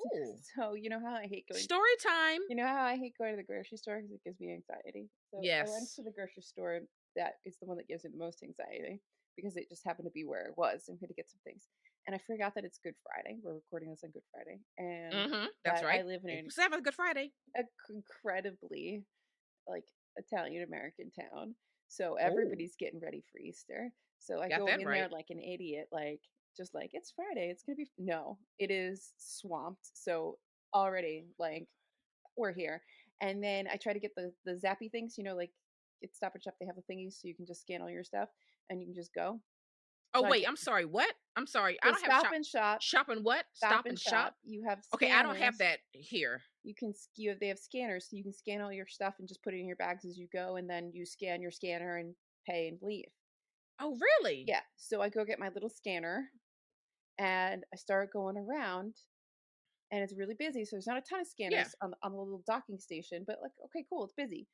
Oh, So you know how I hate going. story time. You know how I hate going to the grocery store because it gives me anxiety. So I went Yes. to the grocery store that is the one that gives me the most anxiety because it just happened to be where it was. I'm going to get some things, and I forgot that it's Good Friday. We're recording this on Good Friday, and That's that I right. live in April an 7th, Good Friday. incredibly like Italian American town. So Oh, everybody's getting ready for Easter. So I got go that in there right. like an idiot, like just like it's Friday, it's gonna be no, it is swamped. So already like we're here. And then I try to get the zappy things, like at Stop and Shop they have the thingies so you can just scan all your stuff and you can just go. Oh So I wait, get I'm sorry. What? I'm sorry. I the don't have Stop and Shop, shop and what? Stop Stop and and shop. Shop. You have Okay, I don't have scanners. that here. You can they have scanners so you can scan all your stuff and just put it in your bags as you go, and then you scan your scanner and pay and leave. Oh, really? Yeah, so I go get my little scanner and I start going around, and it's really busy, so there's not a ton of Yeah. scanners on the little docking station, but like okay cool, it's busy.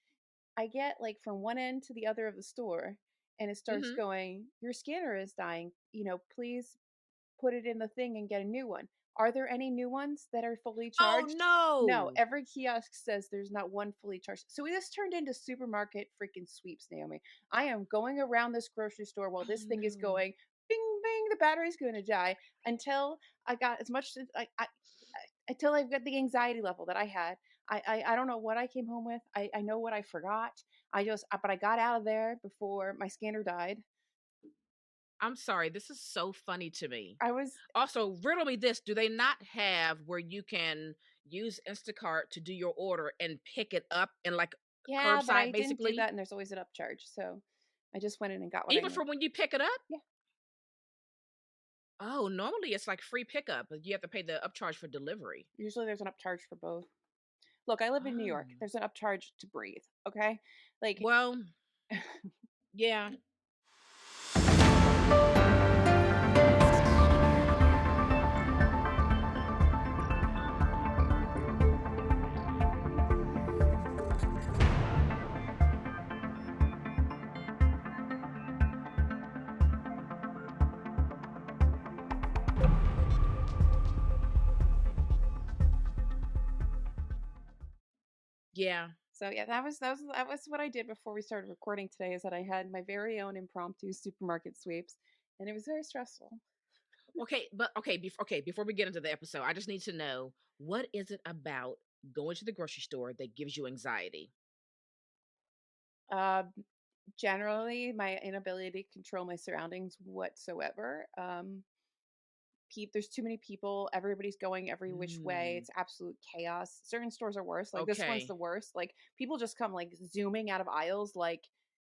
I get like from one end to the other of the store, and it starts Mm-hmm. going, your scanner is dying, please put it in the thing and get a new one. Are there any new ones that are fully Oh charged? No, no. every kiosk says there's not one fully charged. So this turned into supermarket freaking sweeps, Naomi. I am going around this grocery store while Oh this thing is no. going, bing, bing, the battery's going to die until I got as much as until I've got the anxiety level that I had. I don't know what I came home with. I know what I forgot. But I got out of there before my scanner died. I'm sorry. This is so funny to me. I was Also, riddle me this. Do they not have where you can use Instacart to do your order and pick it up and like Yeah, but curbside I didn't do basically? that, and there's always an upcharge. So I just went in and got what I Even needed. for when you pick it up? Yeah. Oh, normally it's like free pickup, but you have to pay the upcharge for delivery. Usually there's an upcharge for both. Look, I live in New Oh. York. There's an upcharge to breathe. Okay. Like, Well, yeah. Yeah. so yeah, that was what I did before we started recording today. Is that I had my very own impromptu supermarket sweeps, and it was very stressful. Okay, but before we get into the episode, I just need to know what is it about going to the grocery store that gives you anxiety? Uh, Generally, my inability to control my surroundings whatsoever. There's too many people, everybody's going every which way, Mm, it's absolute chaos. Certain stores are worse, like this one's okay. the worst. Like people just come like zooming out of aisles, like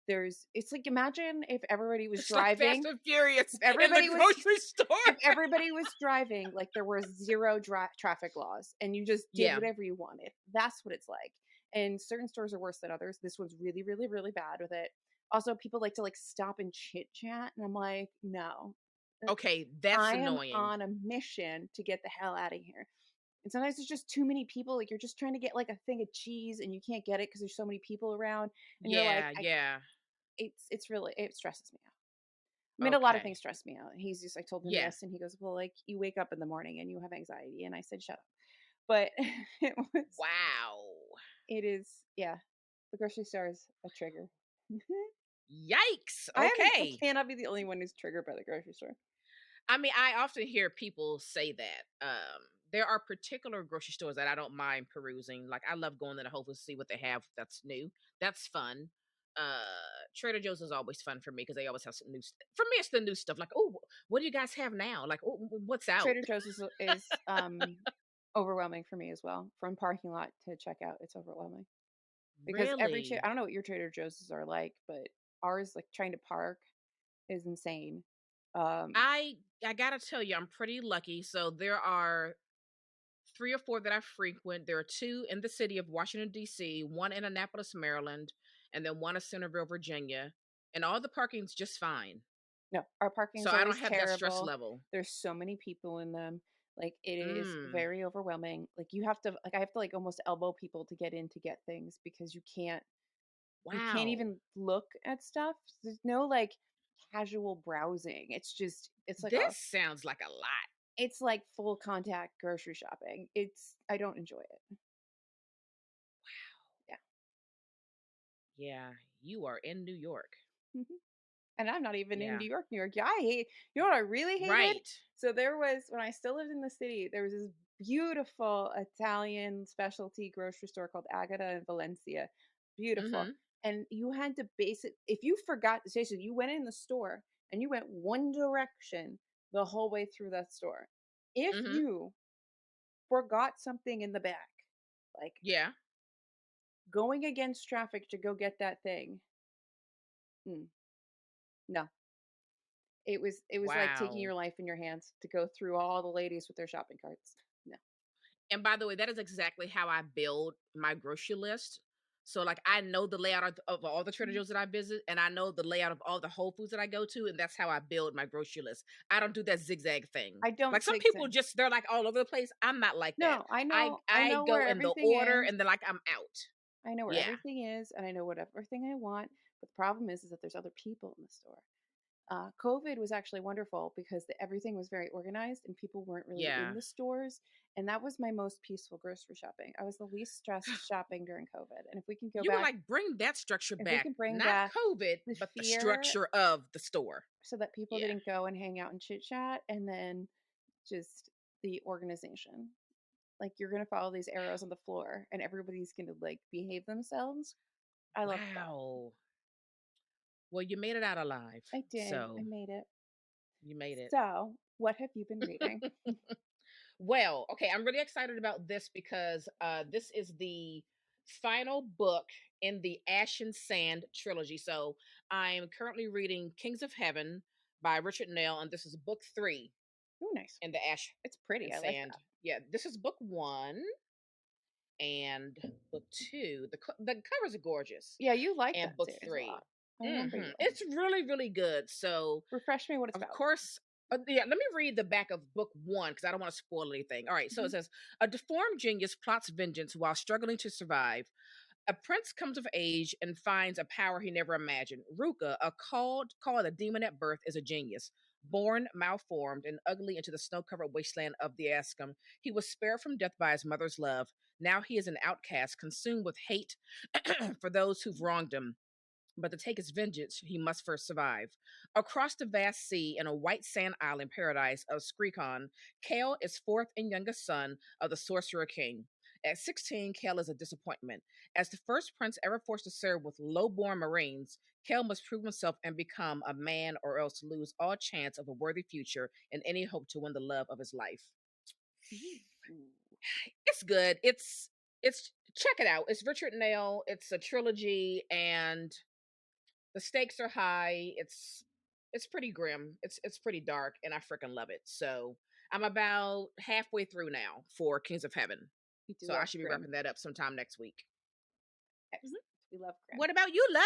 it's like imagine if everybody was It's like Fast driving, and Furious if in the everybody was grocery store. if everybody was driving like there were zero traffic laws and you just did Yeah. whatever you wanted. That's what it's like. And certain stores are worse than others. This one's really really really bad with it. Also people like to like stop and chit chat, and I'm like, no, Okay, that's I am annoying. on a mission to get the hell out of here. And sometimes there's just too many people. Like you're just trying to get like a thing of cheese and you can't get it because there's so many people around. And you're like, Yeah, yeah. it's really it stresses me out. I mean, a lot of things Okay. stress me out. He's just I told him Yeah. this, and he goes, well, like you wake up in the morning and you have anxiety, and I said, shut up. But Wow. it is yeah. The grocery store is a trigger. Yikes. I Okay. cannot be the only one who's triggered by the grocery store. I mean, I often hear people say that. There are particular grocery stores that I don't mind perusing. Like I love going to the Whole Foods to see what they have that's new. That's fun. Trader Joe's is always fun for me because they always have some new for me it's the new stuff. Like, oh, what do you guys have now? Like, oh, what's out? Trader Joe's is overwhelming for me as well. From parking lot to checkout, it's overwhelming because I Really? don't know what your Trader Joe's are like, but ours like trying to park is insane. Um, I gotta tell you, I'm pretty lucky. So there are three or four that I frequent. There are two in the city of Washington, D.C., one in Annapolis, Maryland, and then one in Centerville, Virginia. And all the parking's just fine. no, our parking So is I don't always have that stress terrible. level. There's so many people in them. Like it is Mm. very overwhelming. Like I have to like almost elbow people to get in to get things because you can't Wow. even look at stuff. There's no like casual browsing. It's just it's like a This sounds like a lot. It's like full contact grocery shopping. I don't enjoy it. Yeah. Yeah, you are in New York. Mhm. And I'm not even in Yeah. New York, New York. Yeah, I hate, you know what I really hated? Right. So there was, when I still lived in the city, there was this beautiful Italian specialty grocery store called Agata in Valencia. Beautiful. Mhm. And you had to if you forgot the station, you went in the store and you went one direction the whole way through that store. If Mhm. you forgot something in the back, like Yeah. going against traffic to go get that thing, mm, no. It was like taking Wow. your life in your hands to go through all the ladies with their shopping carts. No. And by the way, that is exactly how I build my grocery list. So like I know the layout of all the Trader Mm. Joe's that I visit, and I know the layout of all the Whole Foods that I go to, and that's how I build my grocery list. I don't do that zigzag thing. I Like don't some people zigzag. just they're like all over the place. I'm not like that. No, I I know I I know go where in the everything order is. and then like I'm out. I know where Yeah. everything is, and I know what everything I want, but the problem is that there's other people in the store. COVID was actually wonderful because everything was very organized and people weren't really in Yeah. the stores, and that was my most peaceful grocery shopping. I was the least stressed shopping during COVID, and You were like, bring that structure if we back. can bring Not back COVID, the but the fear structure of the store. so that people Yeah. didn't go and hang out and chit chat, and then just the organization. Like you're gonna follow these arrows on the floor and everybody's gonna like behave themselves. I love that. Wow. Well, you made it out alive. I did. I So made it. you made it. So, what have you been reading? Well, okay, I'm really excited about this because this is the final book in the Ash and Sand trilogy. So I'm currently reading Kings of Heaven by Richard Nail, and this is book 3 Oh, nice. in the Ash It's pretty. and I like Sand. that. Yeah, this is book 1 and book 2. The covers are gorgeous, Yeah, you like and that book series a 3. lot. I remember you like It's really really good. So refresh me what it's of about. course, yeah, let me read the back of book 1 because I don't want to spoil anything. All right, so Hmm. it says a deformed genius plots vengeance while struggling to survive. A prince comes of age and finds a power he never imagined. Ruka, called a demon at birth, is a genius. Born malformed and ugly into the snow-covered wasteland of the Ascom, he was spared from death by his mother's love. Now he is an outcast, consumed with hate for those who've wronged him. But to take his vengeance, he must first survive. Across the vast sea in a white sand island paradise of Screecon, Kale is fourth and youngest son of the Sorcerer King. At 16, Kale is a disappointment. As the first prince ever forced to serve with low-born Marines, Kale must prove himself and become a man or else lose all chance of a worthy future and any hope to win the love of his life. Ooh. It's good. It's check it out. It's Richard Nail. It's a trilogy and the stakes are high. It's pretty grim. It's pretty dark, and I freaking love it. So I'm about halfway through now for Kings of Heaven. We do So I love should be Grim. wrapping that up sometime next week. Mhm. Excellent. We love Grim. What about you, love?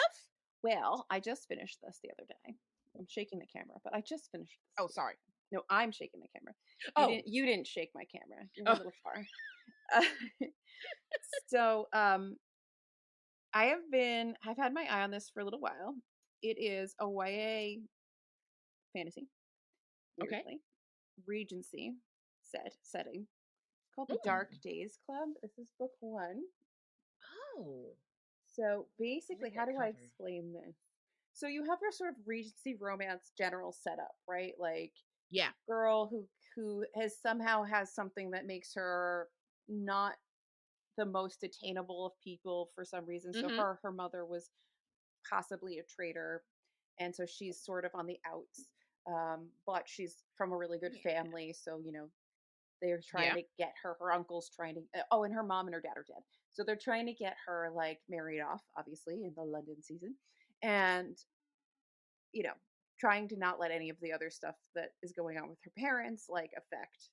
Well, I just finished this the other day. I'm shaking the camera, but I just finished this Oh, the other sorry. day. No, I'm shaking the camera. You Oh, didn't. You didn't shake my camera. You're a oh, little far. Uh, so, I've had my eye on this for a little while. It is a YA fantasy, okay. weirdly, Regency setting. It's called The Ooh. Dark Days Club. This is book 1. Oh, So I basically, like how that do I cover. explain this? So you have your sort of Regency romance general setup, right? Like Yeah. girl who has something that makes her not the most attainable of people for some reason. So Mm-hmm. her mother was possibly a traitor, and so she's sort of on the outs. But she's from a really good Yeah. family, so they're trying Yeah. to get her. Her uncle's trying to. Oh, and her mom and her dad are dead, so they're trying to get her like married off, obviously in the London season, and you know, trying to not let any of the other stuff that is going on with her parents like affect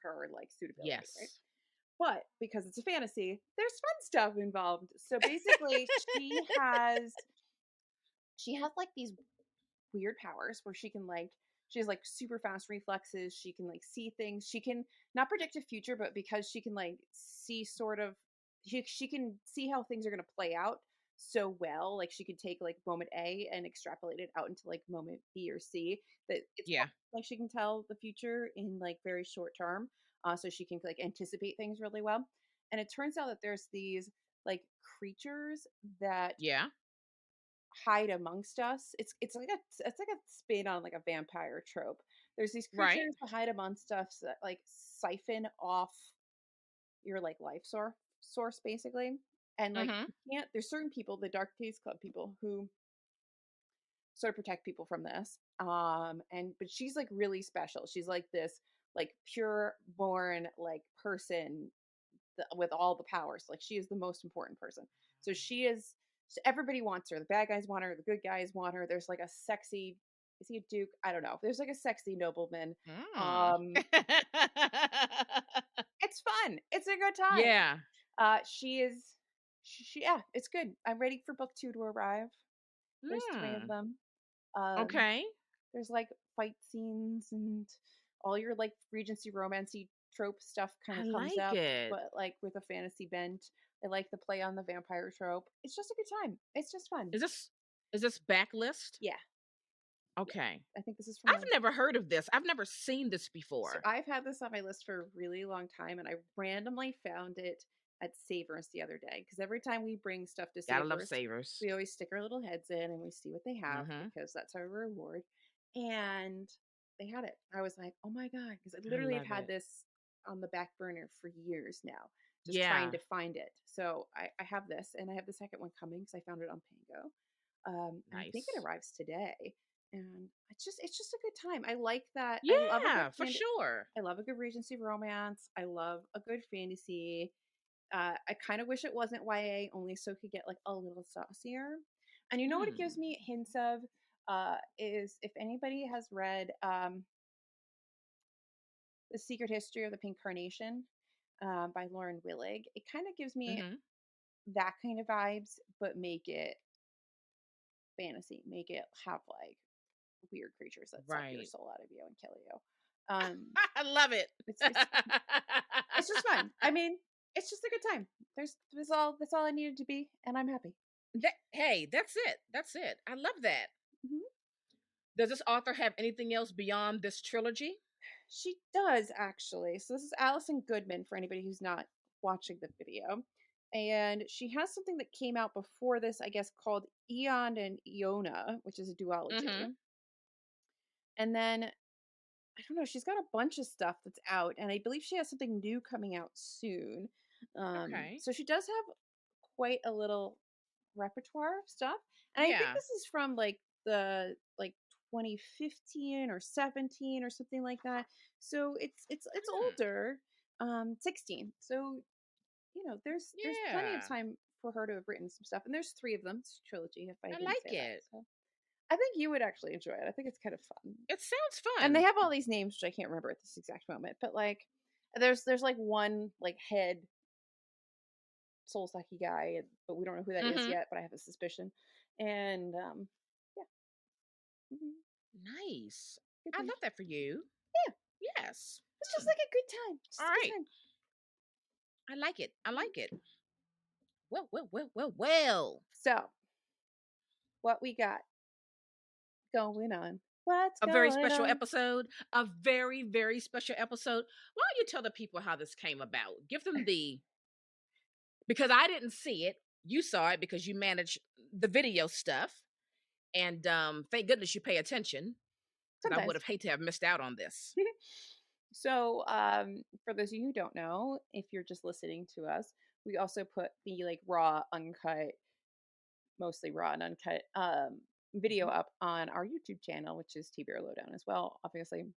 her like suitability, right? Yes. But because it's a fantasy, there's fun stuff involved. So basically, she has like these weird powers where she has like super fast reflexes. She can like see things. She can not predict a future, but because she can like see sort of she can see how things are going to play out. so well. Like she could take like moment A and extrapolate it out into like moment B or C. That it's Yeah. like she can tell the future in like very short term. So she can like anticipate things really well. And it turns out that there's these like creatures that Yeah. hide amongst us. It's like a spin on like a vampire trope. There's these Right. creatures that hide amongst us that like siphon off your like life source basically. And like Mhm. you can't there's certain people, the Dark Days Club people, who sort of protect people from this. And but she's like really special. She's like this like pure born like person with all the powers. Like she is the most important person. So she is. So everybody wants her. The bad guys want her. The good guys want her. There's like a sexy. Is he a duke? I don't know. There's like a sexy nobleman. Mm. Um, it's fun. It's a good time. Yeah. She is. Yeah, it's good. I'm ready for book 2 to arrive. There's 3 of Mm. them. Um, Okay. there's like fight scenes and all your like Regency romancy trope stuff kind I of comes like up, it. but like with a fantasy bent. I like the play on the vampire trope. It's just a good time. It's just fun. Is this backlist? Yeah, yeah. Okay. I think this is from I've like. never heard of this. I've never seen this So before. I've had this on my list for a really long time, and I randomly found it at Savers the other day because every time we bring stuff to Gotta love Savers, savers. we always stick our little heads in and we see what they have Mhm. because that's our reward. And they had it. I was like, oh my God, because I I literally have love had it. this on the back burner for years now, just trying Yeah. to find it. So I have this, and I have the second one coming because I found it on Pango. And I think it Nice. arrives today. And it's just a good time. I like that. Yeah, for sure. I love a good Regency romance. I love a good fantasy. I kind of wish it wasn't YA, only so it could get like a little saucier. And you know what it gives Mm. me hints of is if anybody has read The Secret History of the Pink Carnation by Lauren Willig, it kind of gives me Mhm. that kind of vibes, but make it fantasy, make it have like weird creatures that suck your Right. soul out of you and kill you. Um, I love it. it's it's just fun. I mean, it's just a good time. That's all I needed to be, and I'm happy. Hey, that's it. That's it. I love that. Mhm. Does this author have anything else beyond this trilogy? She does actually. So this is Allison Goodman for anybody who's not watching the video. And she has something that came out before this, I guess, called Eon and Iona, which is a duology. Mhm. And then I don't know, she's got a bunch of stuff that's out, and I believe she has something new coming out soon. Okay. So she does have quite a little repertoire of stuff. And I think Yeah. this is from like the like 2015 or 17 or something like that. So it's Hmm. older, 16. So, there's plenty of Yeah. time for her to have written some stuff. And there's 3 of them. It's a trilogy if I I didn't say like that. it. So, I think you would actually enjoy it. I think it's kind of fun. It sounds And they fun. have all these names which I can't remember at this exact moment, but like there's like one like head soul sucky guy, but we don't know who that is Mhm. yet, but I have a suspicion. And yeah. Mhm. Nice. Good I time. love that for you. Yeah, Yes. it's just Hmm. like a good time. All Just a good right. time. I like it. I Mhm. like it. Well, well, well, well, well. So, what we got going on? What's A very going special on? episode. A very, very special episode. Why don't you tell the people how this came about? Give them because I didn't see it. You saw it because you manage the video stuff. And thank goodness you pay attention because I would Sometimes. have hated to have missed out on this. So, for those of you who don't know, if you're just listening to us, we also put the like raw, uncut, mostly raw and uncut video Mhm. up on our YouTube channel, which is TBR Lowdown as well, obviously.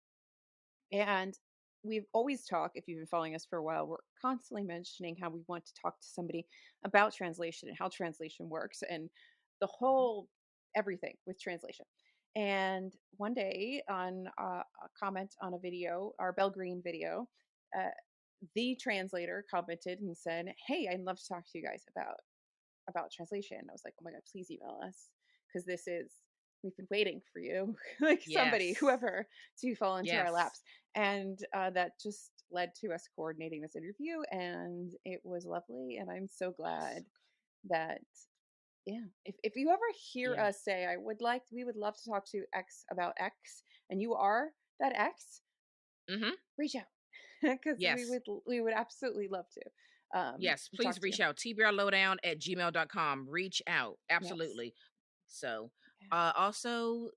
And we've always talked, if you've been following us for a while, we're constantly mentioning how we want to talk to somebody about translation and how translation works and the Mhm. whole everything with translation. And one day on a comment on a video, our Bell Green video, uh, the translator commented and said, "Hey, I'd love to talk to you guys about translation." I was like, "Oh my god, please email us because we've been waiting for you, like somebody, Yes. whoever, to fall into our Yes. laps." And that just led to us coordinating this interview, and it was lovely. And I'm so Yes. glad that Yeah. If you ever hear Yeah. us say, we would love to talk to X about X, and you are that X, Mhm. reach out because Yes. we would absolutely love to Yes, talk please to you. reach out. TBR Lowdown at gmail.com. Reach out. Yes. Absolutely. So, Yeah. also,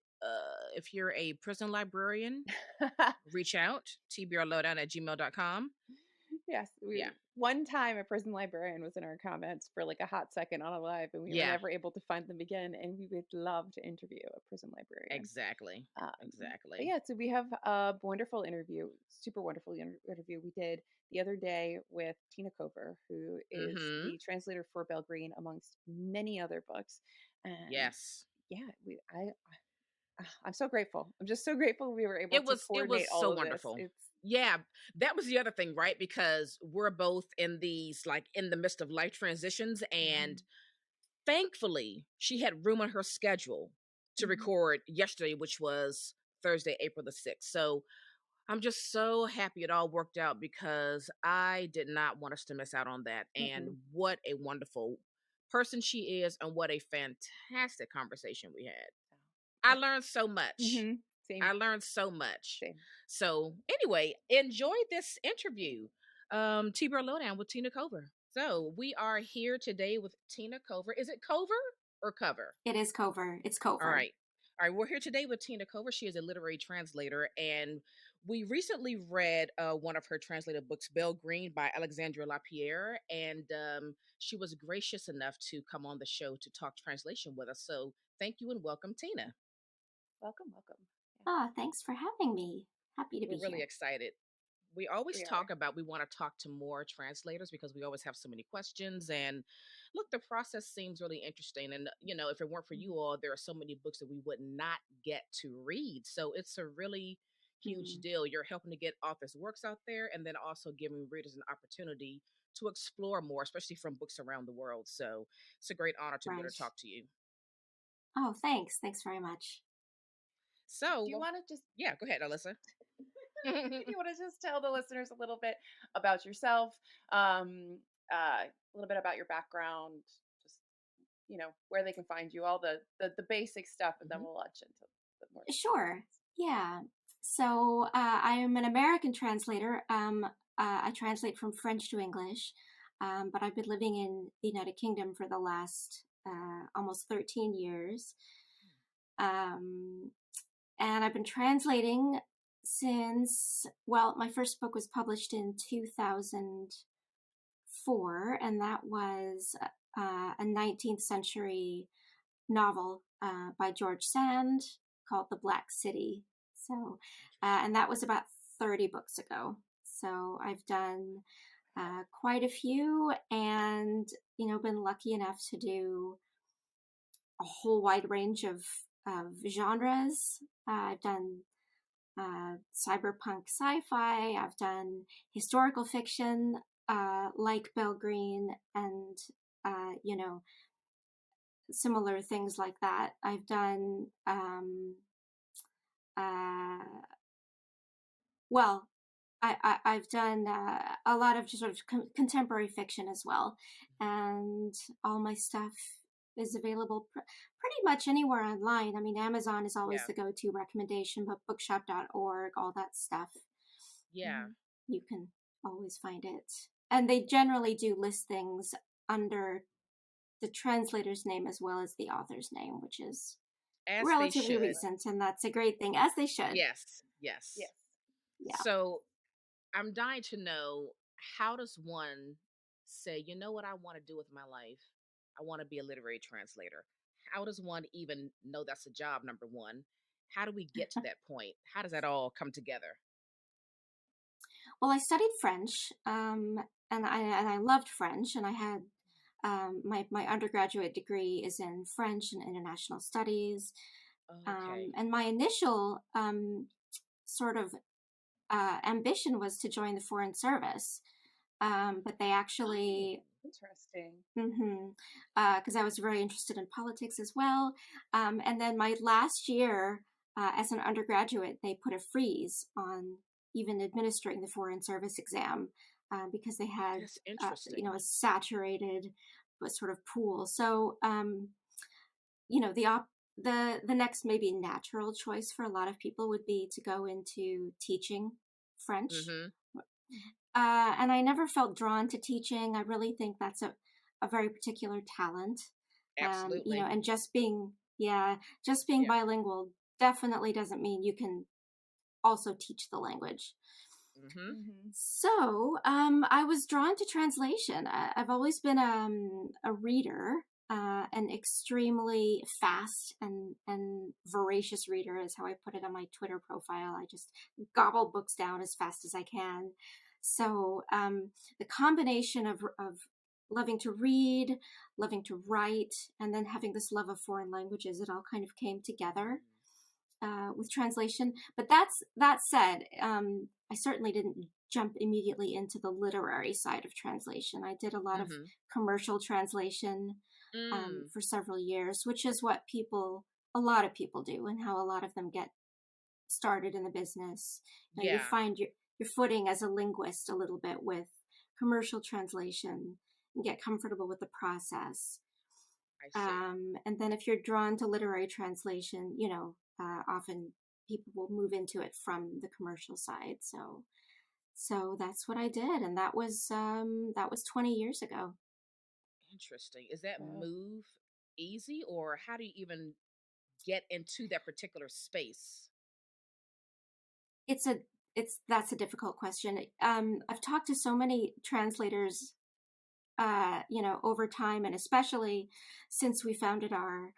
if you're a prison librarian, reach out. TBR Lowdown at gmail.com. Yes, we Yeah. one time a prison librarian was in our comments for like a hot second on a live, and we were Yeah. never able to find them again. And we would love to interview a prison librarian. Exactly. But Exactly. yeah, so we have a wonderful interview, super wonderful interview we did the other day with Tina Kover, who is Mhm. the translator for Bell Green, amongst many other books. And Yes. yeah, I'm so grateful. I'm just so grateful we were able to It was coordinate all so of this. wonderful. It's Yeah, that was the other thing, right? Because we're both in these like in the midst of life transitions, and Mhm, thankfully she had room on her schedule to mhm, record yesterday, which was Thursday, April the 6th. So I'm just so happy it all worked out because I did not want us to miss out on that. And mm-mm. what a wonderful person she is, and what a fantastic conversation we had. I I, learned so much. mhm, same, I learned so much. same. So anyway, enjoy this interview. TBR Lowdown with Tina Kover. So we are here today with Tina Kover. Is it Kover or Cover? It is Kover. It's All Kover. right. All right, we're here today with Tina Kover. She is a literary translator, and we recently read one of her translated books, Belle Green by Alexandra Lapierre, and she was gracious enough to come on the show to talk translation with us. So thank you and welcome, Tina. Welcome, welcome. Yeah, Ah, thanks for having me. Happy to be We're really here. excited. We always we talk are. about we want to talk to more translators because we always have so many questions, and look, the process seems really interesting, and if it weren't for you Mhm. all, there are so many books that we would not get to read, so it's a really huge Mm, deal. You're helping to get authors works out there, and then also giving readers an opportunity to explore more, especially from books around the world. So it's a great honor to be able right. to talk to you. Oh, thanks. Thanks very much. So Do you want to just yeah, go ahead, Alyssa. if you want to just tell the listeners a little bit about yourself, um, a little bit about your background, just where they can find you, all the basic stuff, and then Mhm. we'll launch into the more Sure. details. Yeah. So I am an American translator. I translate from French to English, but I've been living in the United Kingdom for the last almost 13 years. Um, and I've been translating since, well, my first book was published in 2004, and that was a 19th century novel by George Sand called The Black City. So, and that was about 30 books ago. So I've done quite a few, and been lucky enough to do a whole wide range of genres. I've done cyberpunk sci-fi. I've done historical fiction, like Belle Green, and similar things like that. I've done uh, well. I've done a lot of just sort of contemporary fiction as well, and all my stuff is available pretty much anywhere online. I mean, Amazon is always Yeah, the go-to recommendation, but bookshop.org, all that stuff, yeah. mm, you can always find it. And they generally do list things under the translator's name as well as the author's name, which is As they relatively should. recent, and that's a great thing, as they should. Yes, yes. Yes. Yeah. So I'm dying to know, how does one say, you know what I want to do with my life? I want to be a literary translator. How does one even know that's a job, number one? How do we get to that point? How does that all come together? Well, I studied French, and I loved French, and I had my undergraduate degree is in French and international studies, Okay. and my initial sort of ambition was to join the Foreign Service, but they Oh, actually interesting. because I was very interested in politics as well. And then my last year as an undergraduate, they put a freeze on even administering the Foreign Service exam because they had, That's interesting. a saturated sort of pool. So, you know, the next maybe natural choice for a lot of people would be to go into teaching French. Mm-hmm. And I never felt drawn to teaching. I really think that's a very particular talent. You know, Absolutely. and just being Yeah. bilingual definitely doesn't mean you can also teach the language. Mm-hmm. Mm-hmm. So I was drawn to translation. I've always been a reader, an extremely fast and voracious reader, is how I put it on my Twitter profile. I just gobble books down as fast as I can. So the combination of loving to read, loving to write, and then having this love of foreign languages, it all kind of came together with translation. But that said, I certainly didn't jump immediately into the literary side of translation. I did a lot of Mm-hmm. commercial translation Mm. for several years, which is what a lot of people do, and how a lot of them get started in the business. You know, you Yeah, find your footing as a linguist a little bit with commercial translation and get comfortable with the process. I see. And then if you're drawn to literary translation, you know, often people will move into it from the commercial side. So that's what I did, and that was 20 years ago. Interesting. Is that Wow. move easy, or how do you even get into that particular space? It's a it's That's a difficult question. I've talked to so many translators, you know, over time, and especially since we founded our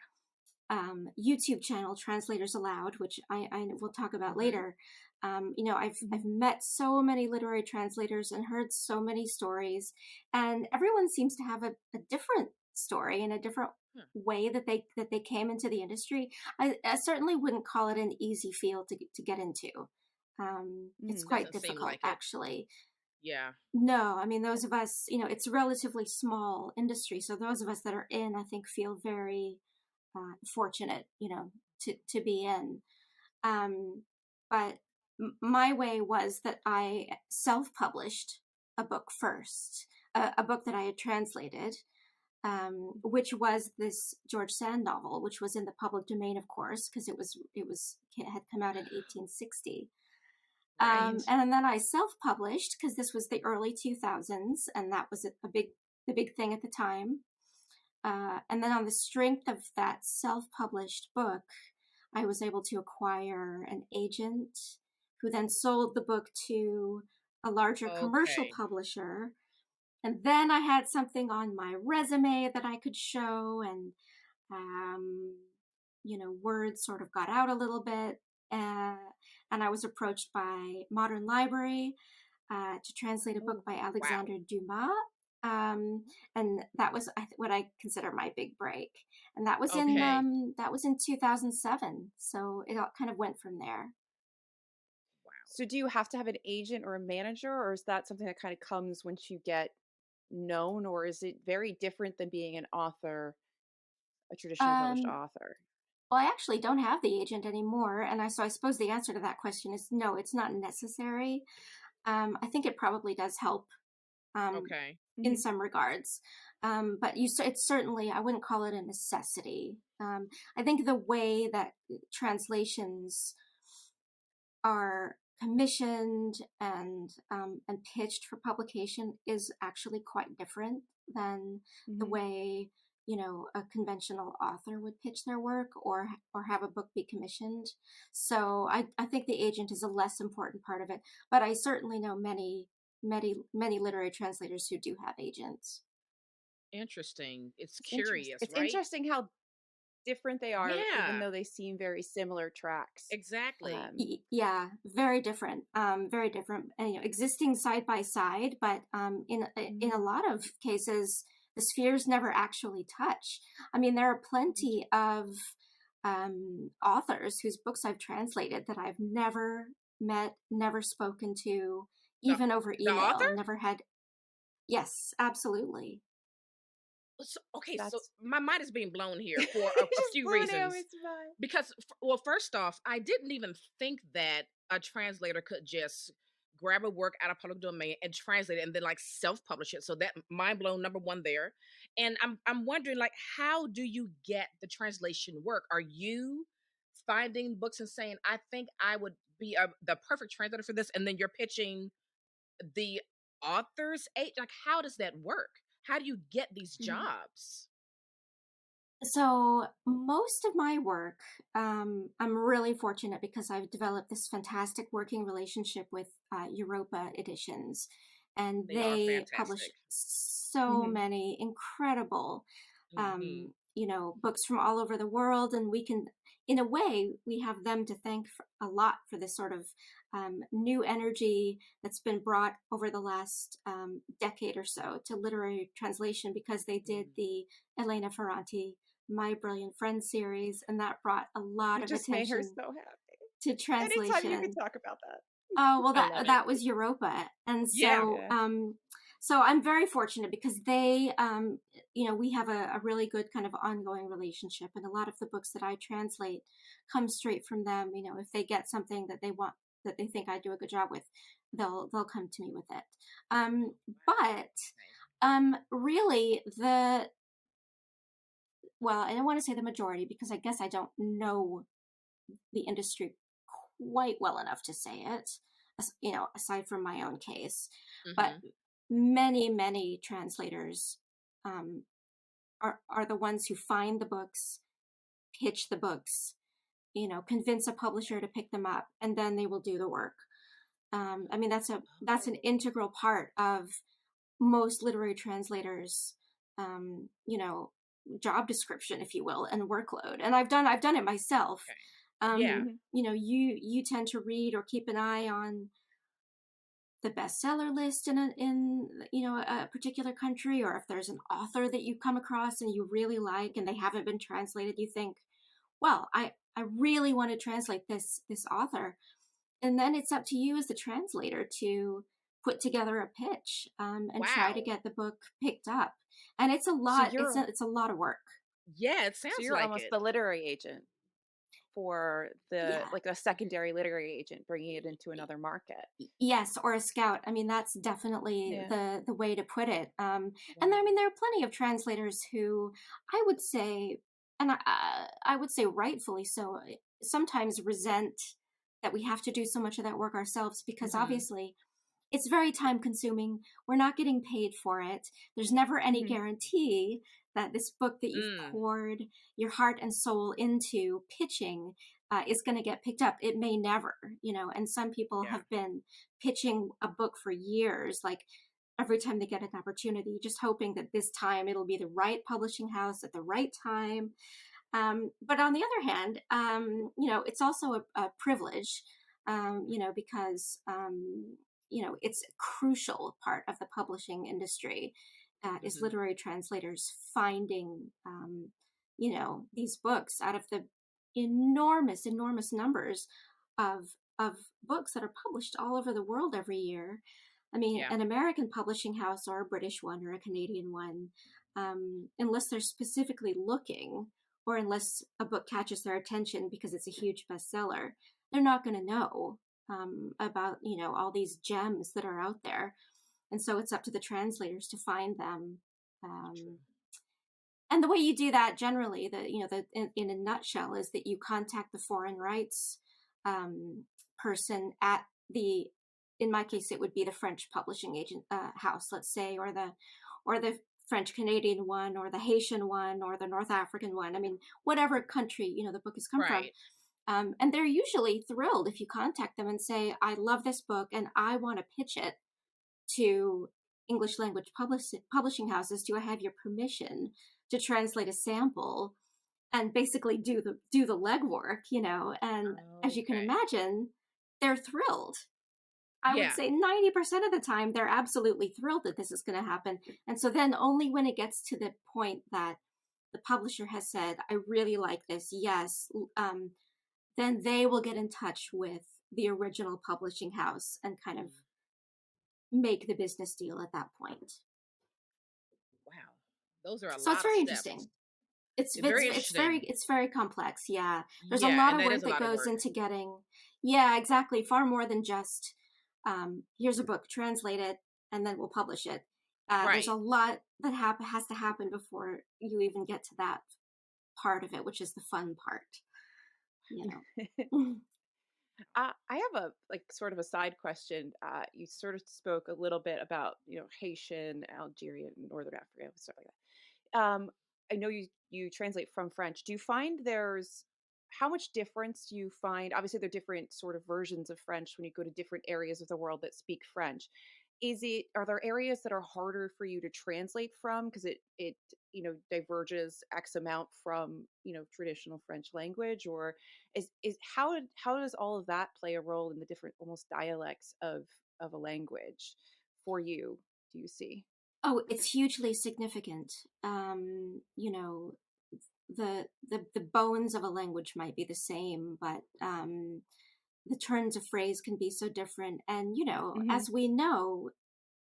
YouTube channel, Translators Aloud, which I will talk about Mm-hmm. later. You know, I've met so many literary translators and heard so many stories, and everyone seems to have a different story and a different Hmm. way that they came into the industry. I certainly wouldn't call it an easy field to get into. It's Mm. quite Doesn't seem difficult, like it. actually. Yeah. No, I mean, those of us, you know, it's a relatively small industry, so those of us that are in, I think, feel very fortunate, you know, to be in. Um, but my way was that I self-published a book first, a book that I had translated, which was this George Sand novel, which was in the public domain, of course, because it had come out in 1860. Right. And then I self-published because this was the early 2000s, and that was the big thing at the time. And then on the strength of that self-published book, I was able to acquire an agent who then sold the book to a larger commercial Okay. publisher. And then I had something on my resume that I could show, and um, you know, words sort of got out a little bit. Uh, and I was approached by Modern Library to translate a book Oh, by Wow. Alexander Dumas. And that was what I consider my big break. And Okay. that was in 2007. So it all kind of went from there. Wow. so do you have to have an agent or a manager, or is that something that kind of comes once you get known, or is it very different than being an author, a traditionally published Um, author? well, I actually don't have the agent anymore, and so I suppose the answer to that question is no. It's not necessary. I think it probably does help um, Okay. in Hmm. some regards. But it's certainly, I wouldn't call it a necessity. I think the way that translations are commissioned and pitched for publication is actually quite different than the Hmm. way, you know, a conventional author would pitch their work or have a book be commissioned. So I think the agent is a less important part of it, but I certainly know many literary translators who do have agents. Interesting. It's It's interesting. curious, It's right? interesting how different they are, even Yeah. though they seem very similar tracks. Exactly. Yeah, very different, very different. And, you know, existing side by side, but in a Mhm. lot of cases, the spheres never actually touch. I mean, there are plenty of authors whose books I've translated that I've never met, never spoken to, The even over the author? email. Never had. Yes, absolutely. So, okay, so That's my mind is being blown here for it a just few blew reasons. Naomi's mind. Because, well, first off, I didn't even think that a translator could just grab a work out of public domain and translate it and then like self-publish it. So that mind blown number one there. And I'm wondering like how do you get the translation work? Are you finding books and saying, I think I would be the perfect translator for this, and then you're pitching the author's age? Like how does that work? How do you get these Mhm. jobs? So most of my work, I'm really fortunate because I've developed this fantastic working relationship with Europa Editions, and They are they publish fantastic. so Mhm. many incredible, Hmm. books from all over the world, and we can, in a way, we have them to thank for, a lot for this sort of new energy that's been brought over the last decade or so to literary translation because they did the Elena Ferranti My Brilliant Friend series, and that brought a lot You of just made her attention so happy. to Anytime you could translation. talk about that. Oh, well, I love it. that was Europa. And Yeah. so Yeah. so I'm very fortunate because they we have a really good kind of ongoing relationship, and a lot of the books that I translate come straight from them. If they get something that they want, that they think I do a good job with, they'll come to me with it. But Okay. really, I don't want to say the majority because I guess I don't know the industry quite well enough to say it, aside from my own case. But Hmm. many translators um, are the ones who find the books, pitch the books, convince a publisher to pick them up, and then they will do the work. I mean, that's an Oh, integral part of most literary translators, um, you know, job description, if you will, and workload. And I've done it myself. okay. Yeah. Mhm. You tend to read or keep an eye on the bestseller list in a particular country, or if there's an author that you come across and you really like and they haven't been translated, you think, well, I really want to translate this author, and then it's up to you as the translator to put together a pitch, and try to Wow. get the book picked up. And it's a So lot. you're It's a lot of work. Yeah, it so sounds you're like almost it. the literary agent for the Yeah. like a secondary literary agent bringing it into another market. Yes, or a scout. I mean, that's definitely Yeah. the way to put it. And I Wow. mean, there are plenty of translators who I would say, and I would say rightfully so, sometimes resent that we have to do so much of that work ourselves because Hmm. obviously it's very time consuming. We're not getting paid for it. There's never any Mhm. guarantee that this book that you've Mm. poured your heart and soul into pitching is going to get picked up. It may never, and some people Yeah. have been pitching a book for years, like every time they get an opportunity, just hoping that this time it'll be the right publishing house at the right time. But on the other hand, it's also a privilege, because it's a crucial part of the publishing industry is Hmm. literary translators finding, these books out of the enormous numbers of books that are published all over the world every year. I mean, Yeah. an American publishing house or a British one or a Canadian one, unless they're specifically looking, or unless a book catches their attention because it's a huge bestseller, they're not going to know about all these gems that are out there. And so it's up to the translators to find them. True. Um, and the way you do that generally, in a nutshell, is that you contact the foreign rights person at the, in my case, it would be the French publishing agent house, let's say, or the French Canadian one, or the Haitian one, or the North African one. I mean, whatever country the book has come from. Right. And they're usually thrilled if you contact them and say, I love this book and I want to pitch it to English language publishing houses. Do I have your permission to translate a sample and basically do the legwork? And as you can Okay. imagine, they're thrilled. I would Yeah. say 90% of the time, they're absolutely thrilled that this is going to happen. And so then only when it gets to the point that the publisher has said, I really like this, yes, then they will get in touch with the original publishing house and kind of Mm. make the business deal at that point. Wow. Those are a So it's lot of very steps. interesting. It's Very it's it's very interesting. it's very complex. Yeah, there's a Yeah, lot and of that work is a that lot of goes work. into getting. Yeah, exactly. Far more than just here's a book, translate it, and then we'll publish it. There's Right. a lot that has to happen before you even get to that part of it, which is the fun part, you know. I have a like sort of a side question. You sort of spoke a little bit about Haitian, Algerian, Northern Africa, stuff like that. I know you translate from French. Do you find there's how much difference do you find? Obviously, there are different sort of versions of French when you go to different areas of the world that speak French. Are there areas that are harder for you to translate from because it diverges X amount from traditional French language, or is how does all of that play a role in the different almost dialects of a language for you? Do you see? Oh, it's hugely significant. You know, the bones of a language might be the same, but the turns of phrase can be so different. And Hmm. as we know,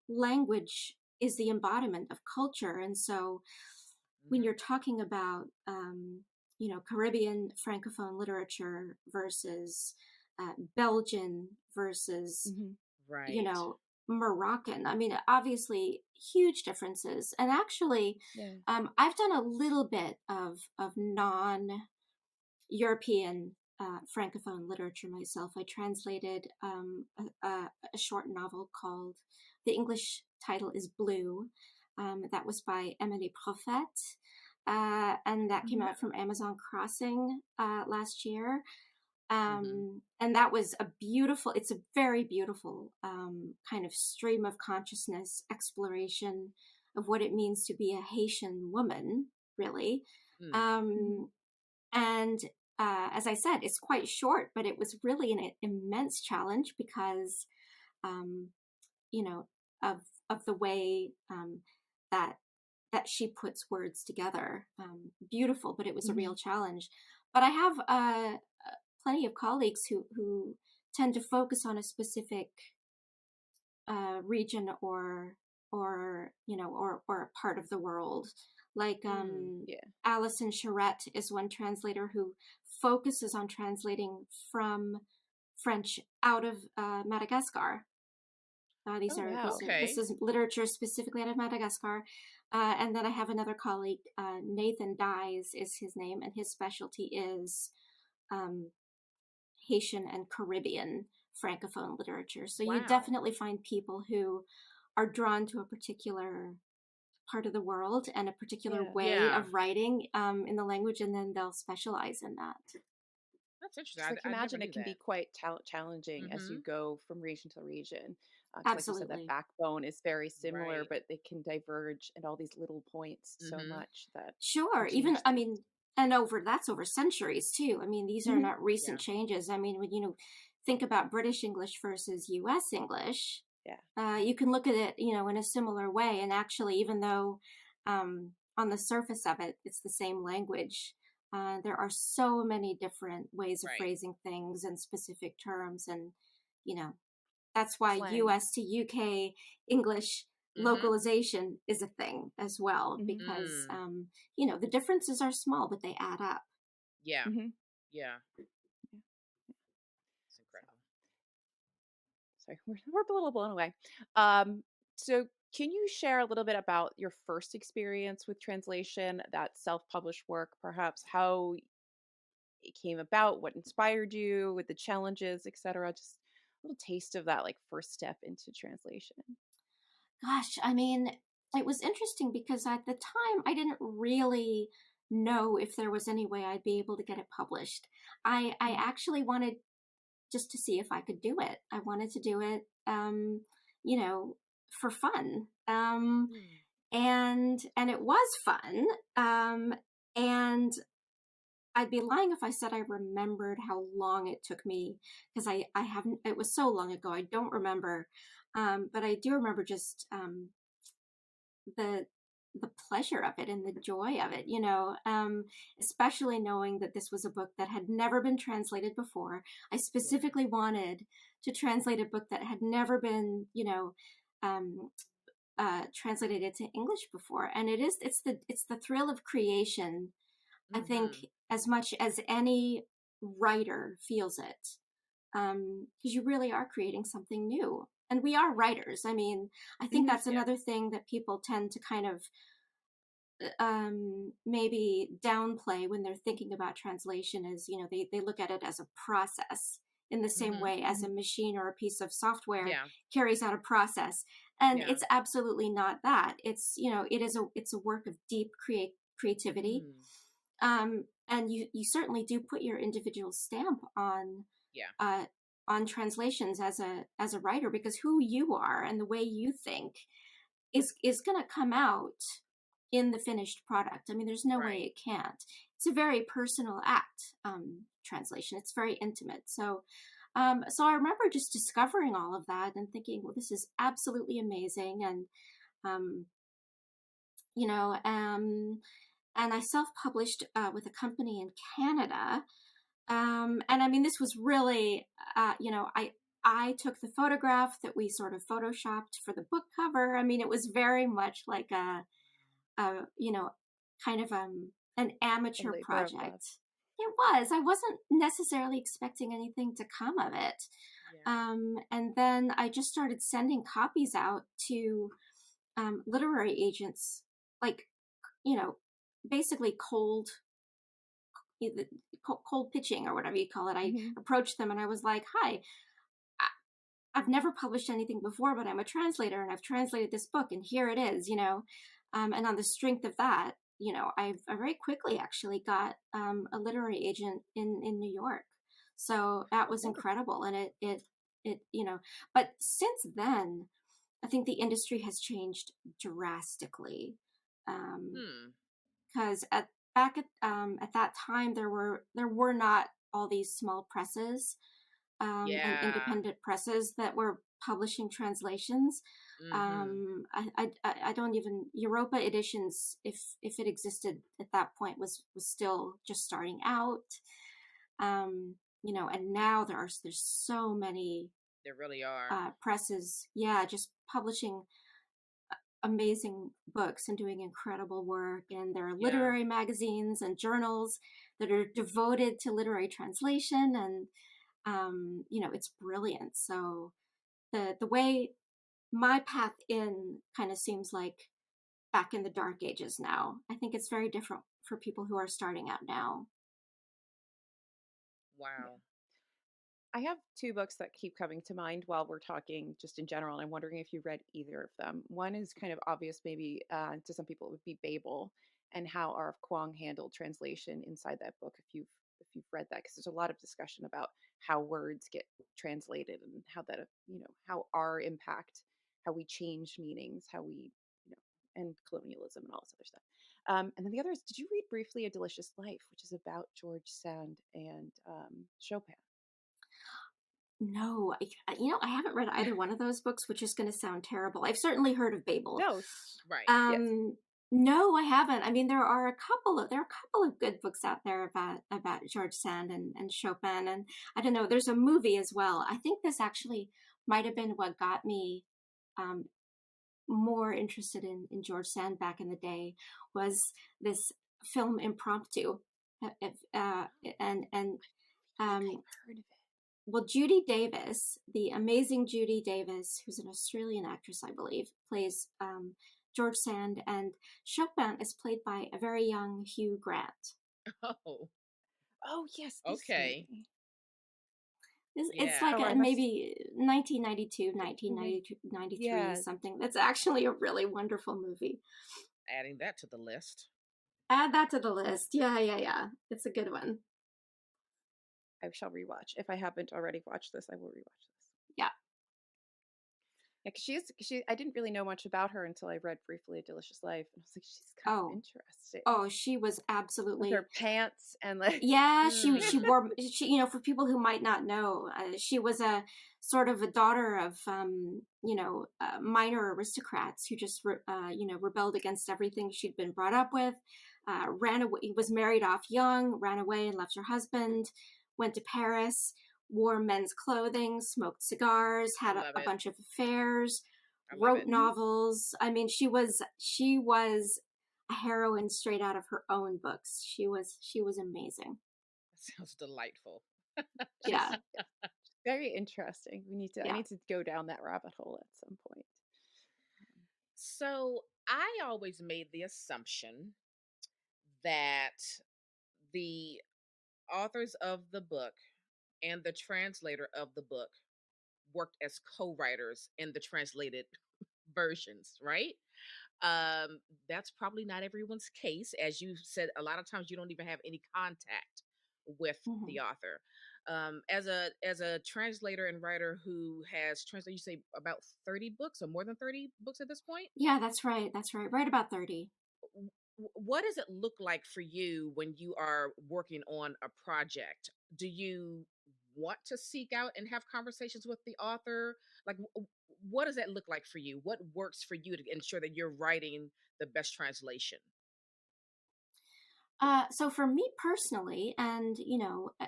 language is the embodiment of culture, and so when Hmm. you're talking about Caribbean francophone literature versus Belgian versus Hmm. you Right. know, Moroccan. I mean, obviously, huge differences. And actually, Yeah. I've done a little bit of non-European francophone literature myself. I translated a short novel called the English title is Blue. That was by Emily Prophet. And that came Hmm. out from Amazon Crossing last year. Hmm. And that was it's a very beautiful kind of stream of consciousness exploration of what it means to be a Haitian woman, really. Mm. Hmm. Um, and as I said, it's quite short, but it was really an immense challenge because, um, you know, of of the way that she puts words together. Beautiful, but it was a real Hmm. challenge. But I have plenty of colleagues who tend to focus on a specific region or a part of the world. Like Mm. Yeah. Alison Charette is one translator who focuses on translating from French out of Madagascar. Oh wow. This Okay. is literature specifically out of Madagascar. And then I have another colleague, Nathan Dyes is his name, and his specialty is um, Haitian and Caribbean francophone literature. So you Wow. definitely find people who are drawn to a particular part of the world and a particular Yeah. way Yeah. of writing in the language, and then they'll specialize in that. That's interesting. Because I can I never imagine it knew can be that. quite challenging as you Hmm. go from region to region. Because, like you said, that Absolutely. backbone is very similar, Right. but they can diverge in all these little points so Hmm. much that Sure. can Even, change I things. mean, and that's over centuries too. I mean, these are Hmm. not recent Yeah. changes. I mean, when think about British English versus US English, Yeah. you can look at it, in a similar way. And actually, even though on the surface of it, it's the same language, there are so many different ways of Right. phrasing things and specific terms. And, you know, that's why Slang. US to UK English Hmm. localization is a thing as well, Hmm. because, Mm. the differences are small, but they add up. Yeah. Hmm. Yeah. Yeah. It's So, incredible. sorry, we're a little blown away. Um, so, can you share a little bit about your first experience with translation, that self-published work, perhaps how it came about, what inspired you, with the challenges, etc. Just a little taste of that, like first step into translation. Gosh, I mean, it was interesting because at the time I didn't really know if there was any way I'd be able to get it published. I Mm-hmm. actually wanted just to see if I could do it. I wanted to do it, you know, for fun. Mm. And it was fun. And I'd be lying if I said I remembered how long it took me, because I haven't. It was so long ago. I don't remember, but I do remember just the the pleasure of it and the joy of it. Especially knowing that this was a book that had never been translated before. I Yeah. specifically wanted to translate a book that had never been, um, translated into English before, and it's the thrill of creation. I think Hmm. as much as any writer feels it, because you really are creating something new. and we are writers. I mean, I think that's Yeah. another thing that people tend to kind of maybe downplay when they're thinking about translation is, they look at it as a process in the same Hmm. way as a machine or a piece of software Yeah. carries out a process. And Yeah. it's absolutely not that. It's, it's a work of deep creativity. Mm. And you certainly do put your individual stamp Yeah. uh, on translations as a writer, because who you are and the way you think is going to come out in the finished product. I mean, there's no way Right. it can't. It's a very personal act, translation. It's very intimate. So I remember just discovering all of that and thinking, well, this is absolutely amazing. And, um, you know, um, and I self-published with a company in Canada. And I mean, this was really, I took the photograph that we sort of photoshopped for the book cover. I mean, it was very much like you know, kind of an A amateur labor of love. project. It was. I wasn't necessarily expecting anything to come of it. Yeah. And then I just started sending copies out to literary agents, like, you know, basically cold pitching or whatever you call it. I Mhm. approached them and I was like, "Hi, I've never published anything before, but I'm a translator and I've translated this book, and here it is, you know." And on the strength of that, I very quickly actually got a literary agent in New York. So that was Wonderful. incredible, and but since then, I think the industry has changed drastically. Hmm. Because at that time there were not all these small presses and Yeah. independent presses that were publishing translations. Hmm. I don't even Europa Editions, if it existed at that point, was still just starting out. And now there's so many There really are. presses, yeah, just publishing amazing books and doing incredible work. And there are Yeah. literary magazines and journals that are devoted to literary translation, and it's brilliant. So the way my path in kind of seems like back in the dark ages now. I think it's very different for people who are starting out now. Yeah. Wow. I have two books that keep coming to mind while we're talking just in general, and I'm wondering if you read either of them. One is kind of obvious, maybe to some people, it would be Babel, and how R.F. Kuang handled translation inside that book. If you've read that, because there's a lot of discussion about how words get translated and how that how our impact, how we change meanings, how we and colonialism and all this other stuff. And then the other is, did you read briefly A Delicious Life, which is about George Sand and Chopin? No, I haven't read either one of those books, which is going to sound terrible. I've certainly heard of Babel. No. Right. Yes. Um, no, I haven't. I mean, there are a couple of good books out there about George Sand and Chopin, and I don't know. There's a movie as well. I think this actually might have been what got me um, more interested in George Sand back in the day, was this film Impromptu. Uh, and I think um, I've heard of it. well, Judy Davis, the amazing Judy Davis, who's an Australian actress, I believe, plays George Sand, and Chopin is played by a very young Hugh Grant. Oh. Oh yes, this Okay. movie. It's Yeah. like Oh, I a must. maybe 1992, Mhm. 1993, Yeah, something. That's actually a really wonderful movie. Adding that to the list. Add that to the list. Yeah, yeah, yeah. It's a good one. I shall rewatch. If I haven't already watched this, I will rewatch this. Yeah. Yeah, because she. I didn't really know much about her until I read briefly A Delicious Life, and I was like, she's kind of Oh, interesting oh, she was with absolutely. her pants and like. Yeah, she Mm. wore she for people who might not know, she was a sort of a daughter of minor aristocrats who just rebelled against everything she'd been brought up with. Ran away, was married off young, ran away and left her husband, went to Paris, wore men's clothing, smoked cigars, I had love a it. bunch of affairs, I love wrote it. Mhm. novels. I mean, she was a heroine straight out of her own books. She was amazing. That sounds delightful. She's Yeah. Very interesting. I Yeah. need to go down that rabbit hole at some point. So I always made the assumption that the authors of the book and the translator of the book worked as co-writers in the translated versions, right? Um, that's probably not everyone's case. As you said, a lot of times you don't even have any contact with Hmm. the author. As a translator and writer who has translated, you say about 30 books or more than 30 books at this point. Yeah, that's right. That's right. Right about 30. What does it look like for you when you are working on a project? Do you want to seek out and have conversations with the author? Like, what does that look like for you? What works for you to ensure that you're writing the best translation? So for me personally, and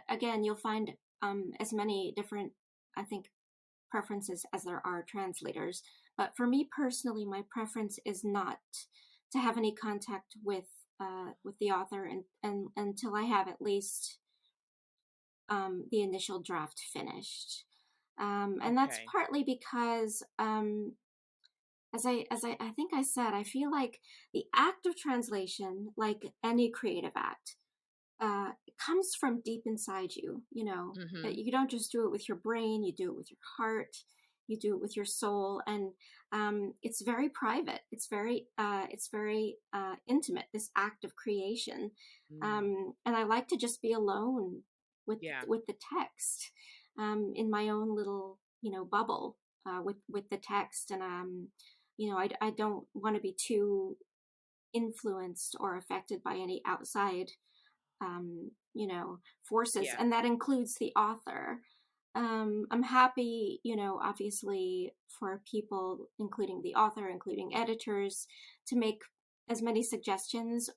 again, you'll find as many different, I think, preferences as there are translators. But for me personally, my preference is not to have any contact with the author and until I have at least the initial draft finished. And that's Okay. partly because, I think I said, I feel like the act of translation, like any creative act, it comes from deep inside you. Mm-hmm. You don't just do it with your brain; you do it with your heart, you do it with your soul, and it's very private. It's very intimate. This act of creation, Mm. and I like to just be alone with Yeah. with the text, in my own little bubble, with the text, and I don't want to be too influenced or affected by any outside forces, Yeah. and that includes the author. I'm happy, obviously, for people, including the author, including editors, to make as many suggestions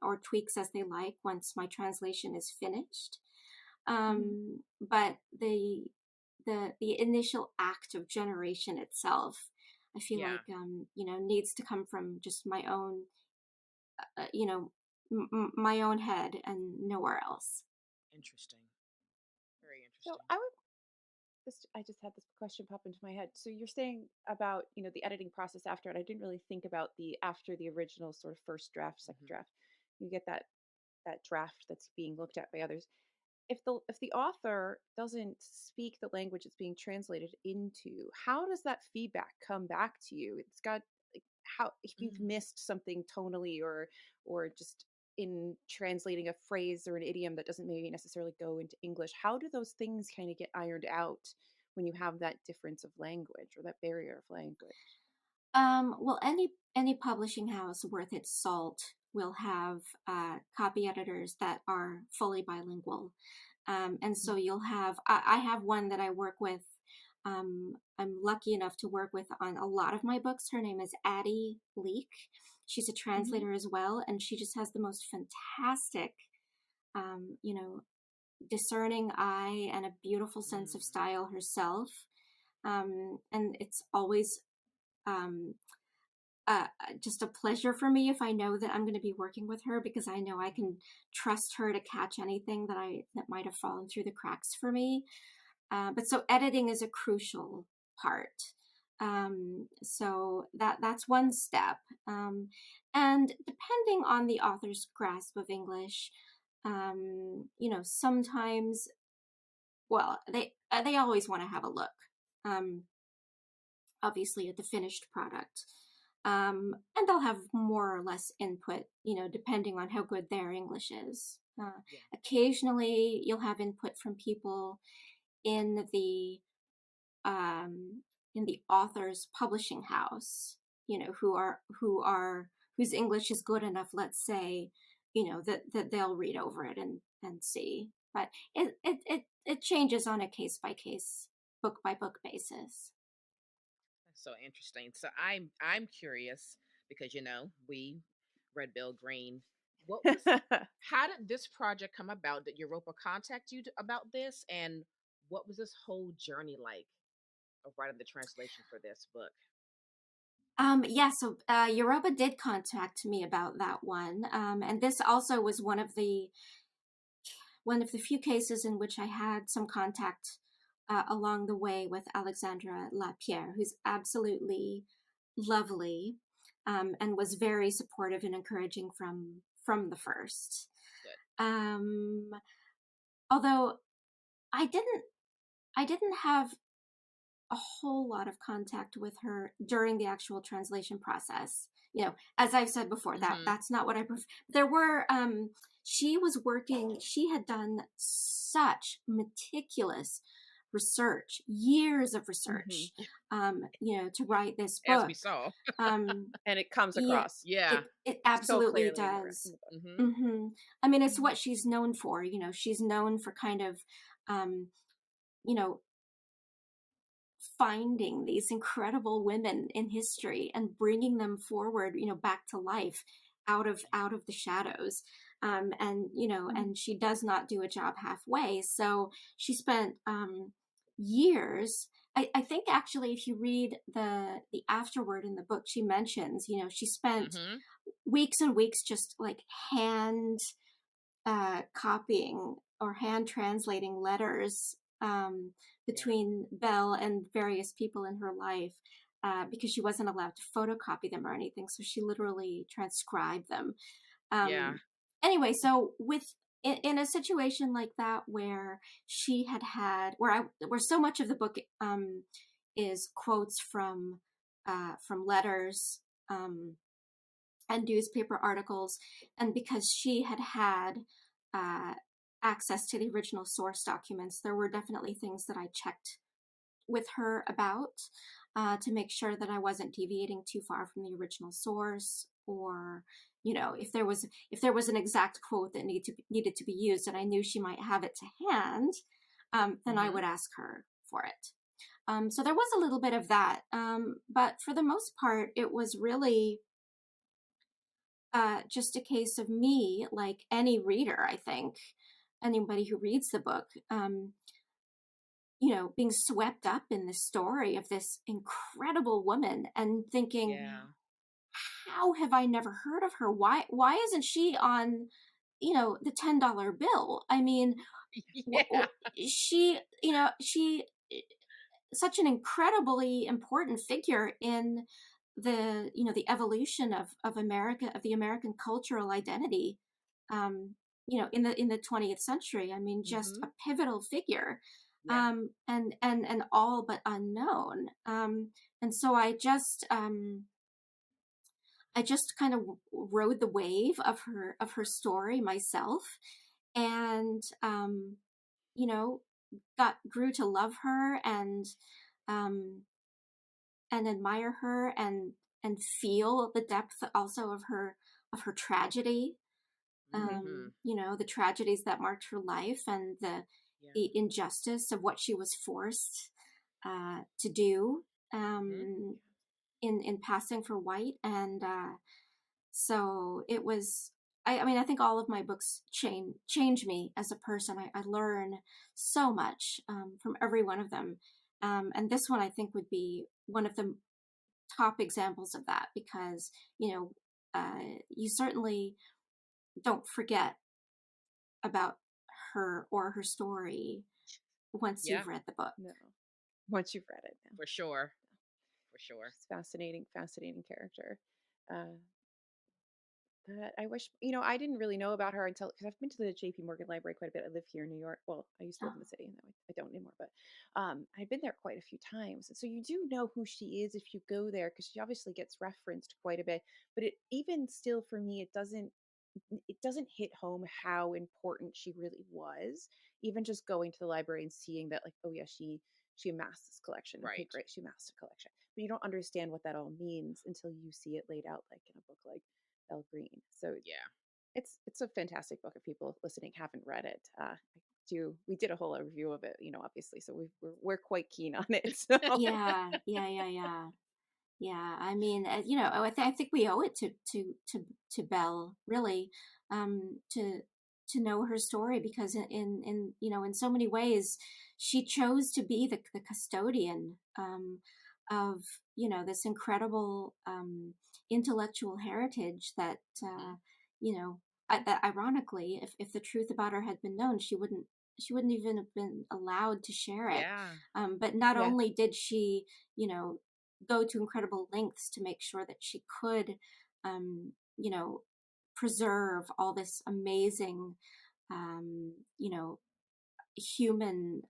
or tweaks as they like once my translation is finished. Hmm. But the initial act of generation itself, I feel Yeah. like needs to come from just my own, you know, my own head and nowhere else. Interesting. Very So interesting. I just had this question pop into my head. So you're saying about, the editing process after it. I didn't really think about the after the original sort of first draft, second Hmm. draft. You get that draft that's being looked at by others. If the author doesn't speak the language it's being translated into, how does that feedback come back to you? It's got like, how if you've Mm. missed something tonally or just in translating a phrase or an idiom that doesn't maybe necessarily go into English, how do those things kind of get ironed out when you have that difference of language or that barrier of language? Well, any publishing house worth its salt will have copy editors that are fully bilingual, and so you'll have. I have one that I work with. I'm lucky enough to work with on a lot of my books. Her name is Addie Leek. She's a Hmm. translator as well, and she just has the most fantastic, um, you know, discerning eye and a beautiful sense of Mm. style herself. And it's always um, uh, just a pleasure for me if I know that I'm going to be working with her, because I know I Mhm. can trust her to catch anything that might have fallen through the cracks for me. But so editing is a crucial part. So that's one step. And depending on the author's grasp of English, sometimes, well, they always want to have a look. Um, Obviously at the finished product. And they'll have more or less input, depending on how good their English is. Yeah. Occasionally, you'll have input from people in the author's publishing house, whose English is good enough, let's say, that they'll read over it and see. But it changes on a case by case, book by book basis. That's so interesting. So I'm curious because we red bill green. What was How did this project come about? Did Europa contact you about this, and what was this whole journey like of writing the translation for this book? Yeah, so Europa did contact me about that one, and this also was one of the few cases in which I had some contact along the way with Alexandra Lapierre, who's absolutely lovely, and was very supportive and encouraging from the first. Um, although I didn't have a whole lot of contact with her during the actual translation process. As I've said before, that's not what I prefer. There were, she had done such meticulous research, years of research, to write this book. As we saw. And it comes across. Yeah. It absolutely so clearly does. I mean, it's what she's known for. She's known for kind of, finding these incredible women in history and bringing them forward, back to life out of the shadows. And she does not do a job halfway. So she spent years. I think actually, if you read the afterword in the book, she mentions, she spent weeks and weeks just like hand copying or hand translating letters between Belle and various people in her life, because she wasn't allowed to photocopy them or anything. So she literally transcribed them. Anyway, so in a situation like that, where she had where so much of the book is quotes from letters and newspaper articles, and because she had access to the original source documents, there were definitely things that I checked with her about to make sure that I wasn't deviating too far from the original source, or if there was an exact quote that needed to be used and I knew she might have it to hand, then I would ask her for it. So there was a little bit of that, but for the most part, it was really just a case of me, like any reader, I think, anybody who reads the book, being swept up in the story of this incredible woman and thinking, how have I never heard of her? Why isn't she on, the $10 bill? I mean, she such an incredibly important figure in the evolution of America, of the American cultural identity, in the 20th century. I mean, just a pivotal figure, and all but unknown. And so I just kind of rode the wave of her story myself, and grew to love her and admire her and feel the depth also of her tragedy. The tragedies that marked her life and the injustice of what she was forced to do in passing for white. And so it was, I mean, I think all of my books change me as a person. I learn so much from every one of them. And this one, I think, would be one of the top examples of that, because, you certainly don't forget about her or her story once you've read the book. No. Once you've read it. No. For sure. It's fascinating character. That I wish, I didn't really know about her until, because I've been to the JP Morgan Library quite a bit. I live here in New York. Well, I used to live in the city, and I don't anymore, but I've been there quite a few times. And so you do know who she is if you go there, because she obviously gets referenced quite a bit. But it, even still, for me, it doesn't hit home how important she really was. Even just going to the library and seeing that, like, oh yeah, she amassed this collection. Right. Okay, great, she amassed a collection. But you don't understand what that all means until you see it laid out, like in a book like Belle Green. So it's a fantastic book. If people listening haven't read it, we did a whole review of it, obviously, so we're quite keen on it. So. Yeah. I mean, I think we owe it to Belle, really, to know her story, because in so many ways she chose to be the custodian of this incredible intellectual heritage that that ironically, if the truth about her had been known, she wouldn't she wouldn't even have been allowed to share it. Yeah. But not Yeah. only did she, you know, go to incredible lengths to make sure that she could, you know, preserve all this amazing, you know, human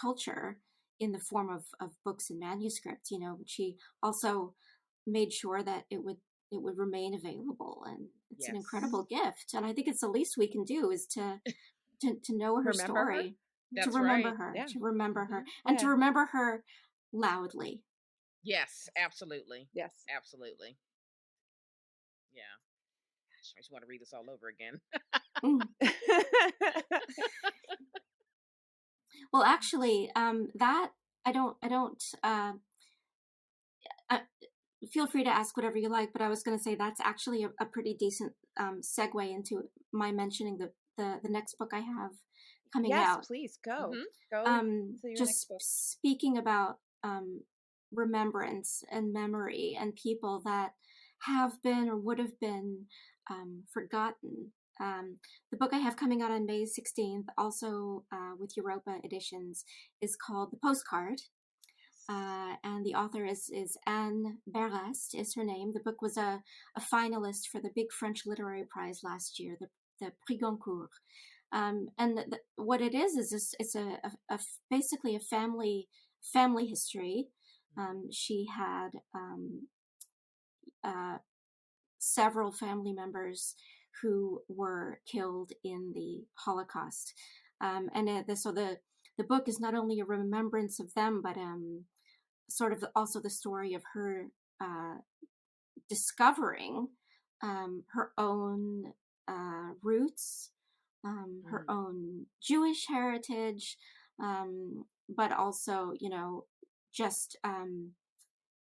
culture in the form of books and manuscripts, you know, but she also made sure that it would remain available, and it's an Yes. incredible gift. And I think it's the least we can do is to know her Remember her? story, to That's remember right. her, Yeah. to remember her, Hmm. and to Yeah. remember her loudly. Yes, absolutely. Yes. Absolutely. Yeah. Gosh, I just want to read this all over again. Mm. Well, actually, that I don't. Uh, Feel free to ask whatever you like, but I was going to say that's actually a pretty decent segue into my mentioning the next book I have coming Yes, out. please go. Hmm. Go to your next Just book. speaking about remembrance and memory and people that have been or would have been forgotten. The book I have coming out on May 16th, also with Europa Editions, is called The Postcard. And the author is Anne Berest is her name. The book was a finalist for the big French Literary Prize last year, the Prix Goncourt. And what it is it's basically a family history. She had several family members who were killed in the Holocaust, so the book is not only a remembrance of them, but sort of also the story of her discovering her own roots, her Mm. own Jewish heritage, but also, you know, just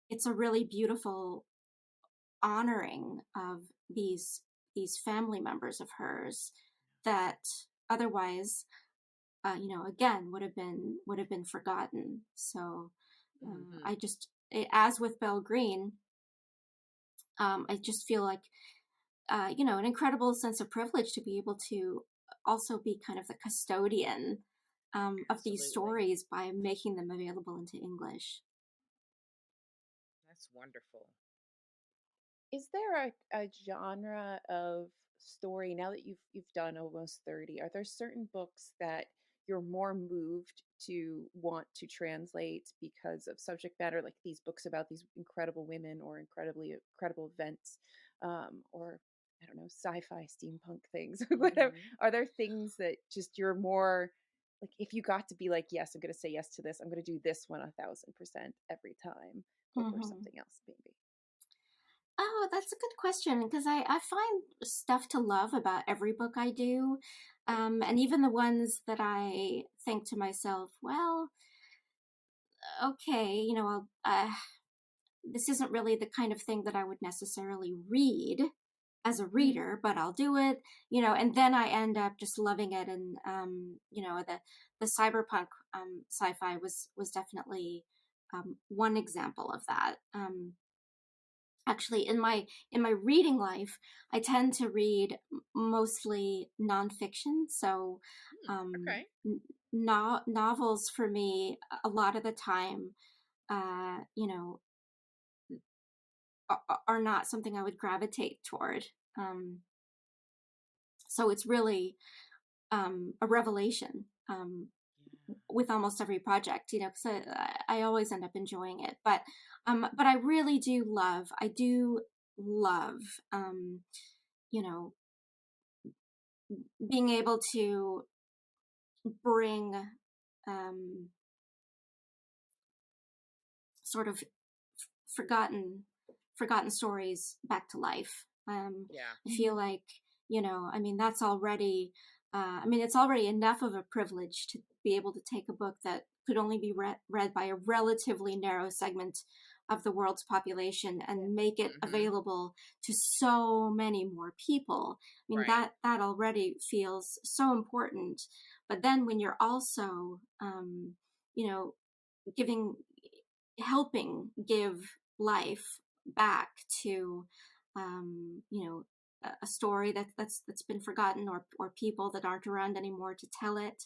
it's a really beautiful honoring of these family members of hers that otherwise, you know, again would have been forgotten. So Hmm. I just, as with Belle Green, I just feel like, you know, an incredible sense of privilege to be able to also be kind of the custodian of these Absolutely. stories by making them available into English. That's wonderful. Is there a genre of story now that you've done almost 30? Are there certain books that you're more moved to want to translate because of subject matter, like these books about these incredible women or incredible events, or I don't know, sci-fi, steampunk things, whatever? Hmm. Are there things that just you're more like, if you got to be like, yes, I'm going to say yes to this, I'm going to do this one 1,000% every time, or Mm-hmm. something else maybe? Oh, that's a good question because I find stuff to love about every book I do. And even the ones that I think to myself, well, okay, you know, this isn't really the kind of thing that I would necessarily read as a Mhm. reader, but I'll do it, you know, and then I end up just loving it. And, you know, the cyberpunk sci-fi was definitely one example of that. Actually, in my reading life, I tend to read mostly nonfiction. So, Okay. novels for me, a lot of the time, you know, are not something I would gravitate toward. Um, so it's really a revelation with almost every project, you know, because I always end up enjoying it. But I really I do love, you know, being able to bring um, sort of forgotten stories back to life. Yeah. I feel Mhm. like, you know, I mean, that's already, I mean, it's already enough of a privilege to be able to take a book that could only be read by a relatively narrow segment of the world's population Yeah. and make it Hmm. available to so many more people. I mean, Right. that already feels so important. But then when you're also, you know, giving helping give life back to, you know, a story that's been forgotten, or people that aren't around anymore to tell it,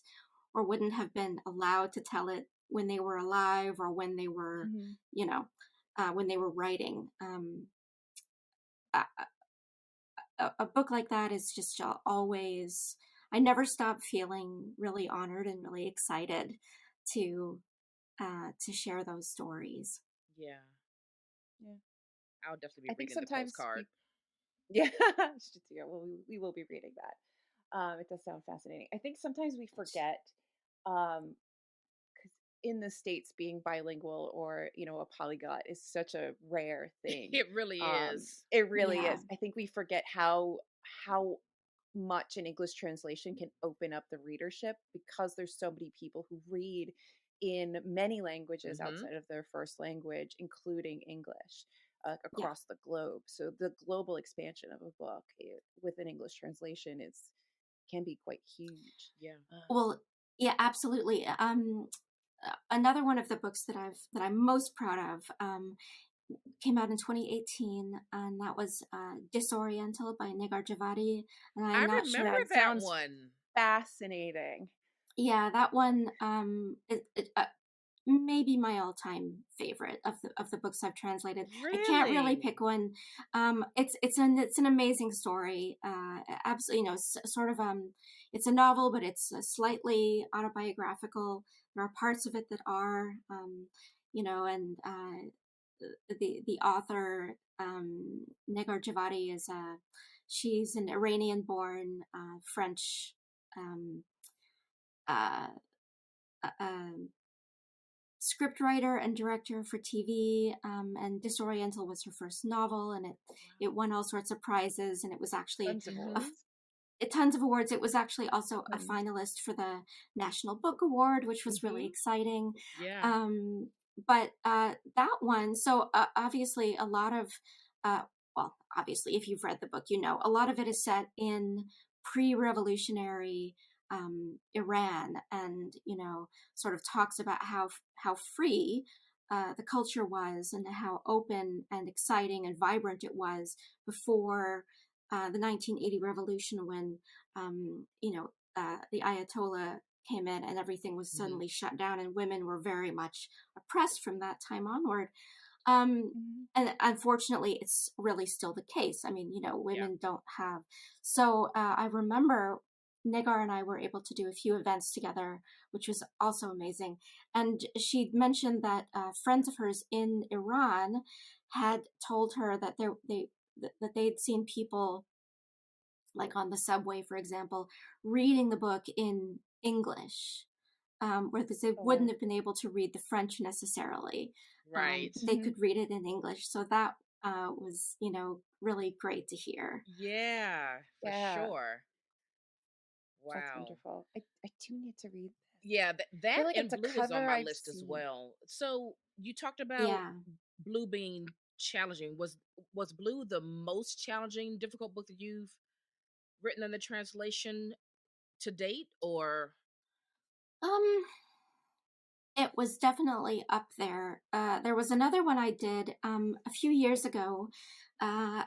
or wouldn't have been allowed to tell it when they were alive or when they were, Mhm. when they were writing. A, a book like that is just always, I never stop feeling really honored and really excited to share those stories. Yeah. Yeah. I'll definitely I be think reading the sometimes postcard. people, yeah, yeah, well, we will be reading that. It does sound fascinating. I think sometimes we forget, um, because in the States, being bilingual or, a polyglot is such a rare thing. It really is. It really Yeah, is. I think we forget how much an English translation can open up the readership because there's so many people who read in many languages Mm-hmm. outside of their first language, including English, yeah. across the globe. So the global expansion of a book with an English translation is can be quite huge. Yeah. Well, yeah, absolutely. Another one of the books that I'm most proud of came out in 2018, and that was Disoriental by Negar Javadi. And I'm I not remember sure. That that sounds one. fascinating. Yeah, that one maybe my all-time favorite of the books I've translated. I can't really Really? pick one. It's an amazing story. Absolutely, sort of it's a novel, but it's slightly autobiographical. There are parts of it that are and the author Negar Javadi she's an Iranian-born French um, uh, um, scriptwriter and director for TV, and Disoriental was her first novel, and it won all sorts of prizes, and it was actually Tons of Mm-hmm. awards. tons of awards. It was actually also a Mhm. finalist for the National Book Award, which was really Mm-hmm. exciting. Yeah. But that one, so obviously a lot of, well, obviously if you've read the book, a lot of it is set in pre-revolutionary Iran, and sort of talks about how free the culture was and how open and exciting and vibrant it was before the 1980 revolution, when the Ayatollah came in and everything was Mm-hmm. suddenly shut down, and women were very much oppressed from that time onward. Um, Mhm. and unfortunately, it's really still the case. I mean, Yeah. women don't have. So I remember Negar and I were able to do a few events together, which was also amazing. And she mentioned that friends of hers in Iran had told her that that they'd seen people, like on the subway, for example, reading the book in English, whereas they Oh wouldn't wow. have been able to read the French necessarily. Right. They Mhm. could read it in English. So that was, really great to hear. Yeah, for Yeah, sure. that's Wow. wonderful. I do need to read this. Yeah, I that feel like and it's a Blue is on cover my I've list as seen. well. So you talked about Yeah. Blue being challenging. Was Blue the most challenging, difficult book that you've written in the translation to date, or? Um, it was definitely up there. There was another one I did a few years ago, uh,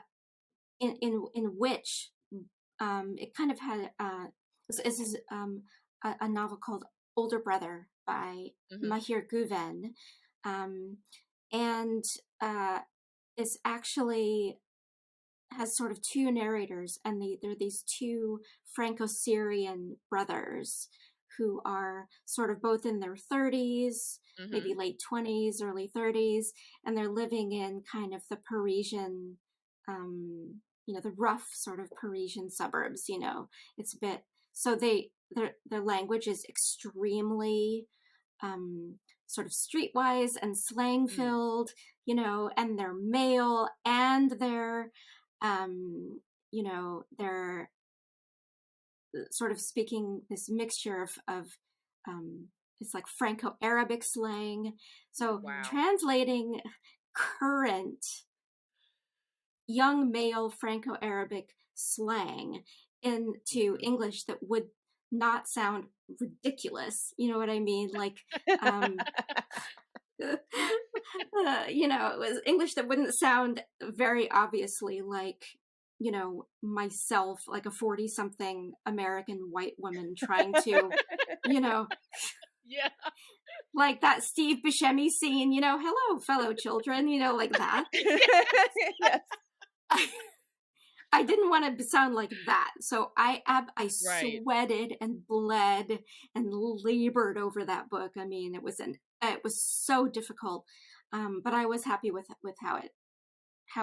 in which it kind of had this is a novel called Older Brother by Mm-hmm. Mahir Guven, um, and uh, it's actually has sort of two narrators, and they're these two Franco-Syrian brothers who are sort of both in their 30s, Mm-hmm. maybe late 20s, early 30s, and they're living in kind of the Parisian, the rough sort of Parisian suburbs. It's a bit, so their language is extremely sort of streetwise and slang Mm. filled, and they're male, and um, they're sort of speaking this mixture of it's like Franco-Arabic slang. So Mhm. Wow. translating current young male Franco-Arabic slang into Mm-hmm. English that would not sound ridiculous. You know what I mean? Like, um, it was English that wouldn't sound very obviously like myself, like a 40-something American white woman trying to, you know, Yeah. like that Steve Buscemi scene, hello, fellow children, like that. Yes. I didn't want to sound like that. So I Right. sweated and bled and labored over that book. I mean, it was so difficult. But I was happy with how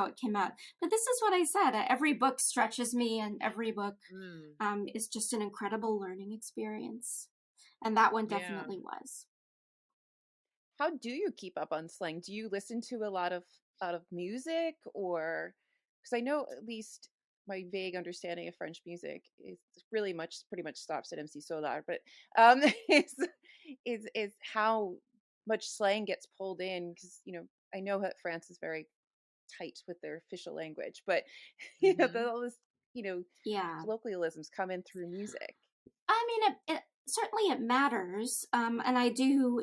it came out. But this is what I said. Every book stretches me, and every book Mm. is just an incredible learning experience. And that one Yeah. definitely was. How do you keep up on slang? Do you listen to a lot of music, or because I know at least my vague understanding of French music is really pretty much stops at MC Solar, but um is is how much slang gets pulled in, because I know that France is very tight with their official language, but Mm-hmm. all this you know Yeah. colloquialisms come in through music. I mean, it certainly it matters. And I do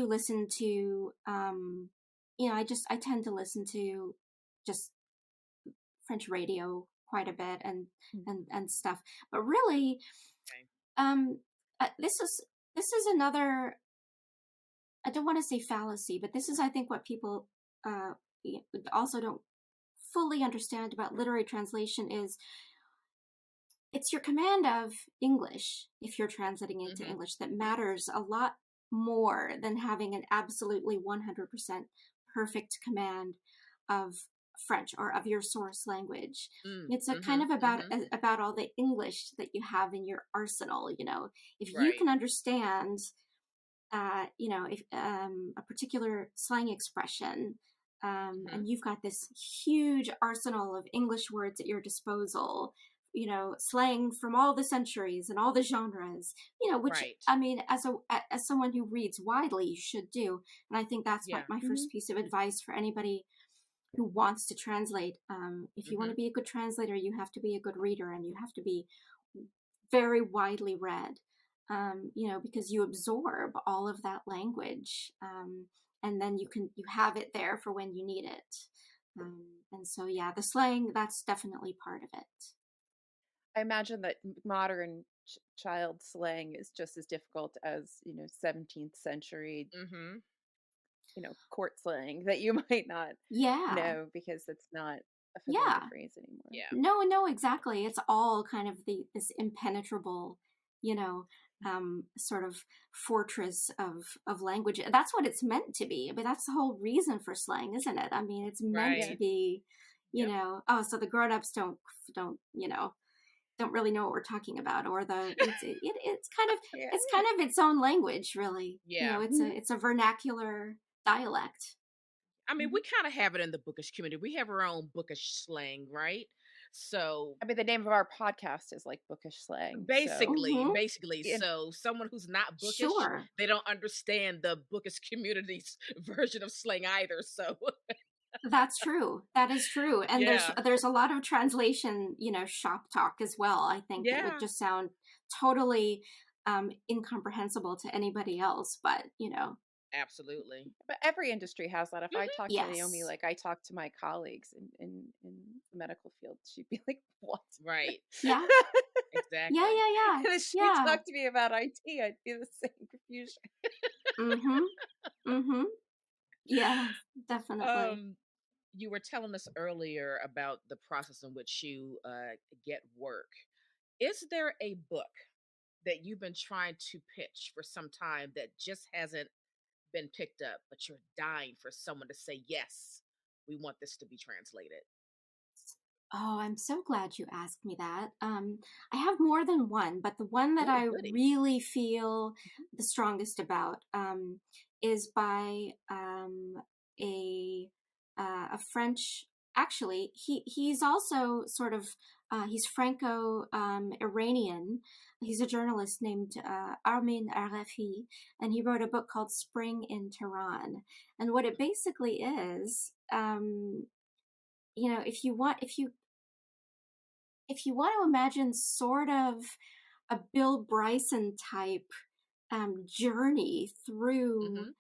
listen to, I tend to listen to just French radio quite a bit, and stuff. But really, Okay. um, this is another. I don't want to say fallacy, but this is, I think, what people uh, also don't fully understand about literary translation is it's your command of English, if you're translating into Mm-hmm. English, that matters a lot more than having an absolutely 100% perfect command of French or of your source language. Mm. It's a kind Mm-hmm. of Mm-hmm. about all the English that you have in your arsenal. If you Right. can understand, if a particular slang expression, Mm-hmm. and you've got this huge arsenal of English words at your disposal, slang from all the centuries and all the genres, which, Right. I mean, as someone who reads widely, you should do. And I think that's my, Yeah. my Hmm. first piece of advice for anybody who wants to translate. If you want Mm-hmm. to be a good translator, you have to be a good reader, and you have to be very widely read, because you absorb all of that language, and then you have it there for when you need it. And so, yeah, the slang, that's definitely part of it. I imagine that modern child slang is just as difficult as 17th century Mm-hmm. court slang that you might not Yeah, know because it's not a familiar yeah. phrase anymore. Yeah. No, exactly. It's all kind of this impenetrable, you know, sort of fortress of language. That's what it's meant to be. But that's the whole reason for slang, isn't it? I mean, it's meant Yeah. to Right. be, Yep. so the grown-ups don't really know what we're talking about, or Yeah. it's kind of its own language, really. Yeah. It's Mhm. a vernacular dialect. I mean, we Mhm. kind of have it in the bookish community. We have our own bookish slang, right? So I mean, the name of our podcast is like bookish slang. So, basically, Mm-hmm. basically, yeah. so someone who's not bookish, Sure. they don't understand the bookish community's version of slang either. So That's true. That is true. And there's yeah, there's a lot of translation, shop talk as well, I think, that would yeah, just sound totally incomprehensible to anybody else, but absolutely. But every industry has that. If I Hmm. talk to Naomi yes. like I talk to my colleagues in the medical field, she'd be like, "What?" Right. Yeah. Yeah, Exactly. yeah, yeah. And if she Yeah. talked to me about IT, I'd be the same confusion. Mhm. Mhm. Yeah, definitely. Um, you were telling us earlier about the process in which you get work. Is there a book that you've been trying to pitch for some time that just hasn't been picked up, but you're dying for someone to say, yes, we want this to be translated? Oh, I'm so glad you asked me that. I have more than one, but the one that Oh, I goody. really feel Mhm. the strongest about, is by, a a French. Actually, he's also sort of, he's Franco, Iranian. He's a journalist named, Armin Arafi, and he wrote a book called Spring in Tehran. And what it basically is, if you want to imagine sort of a Bill Bryson type, journey Mm-hmm.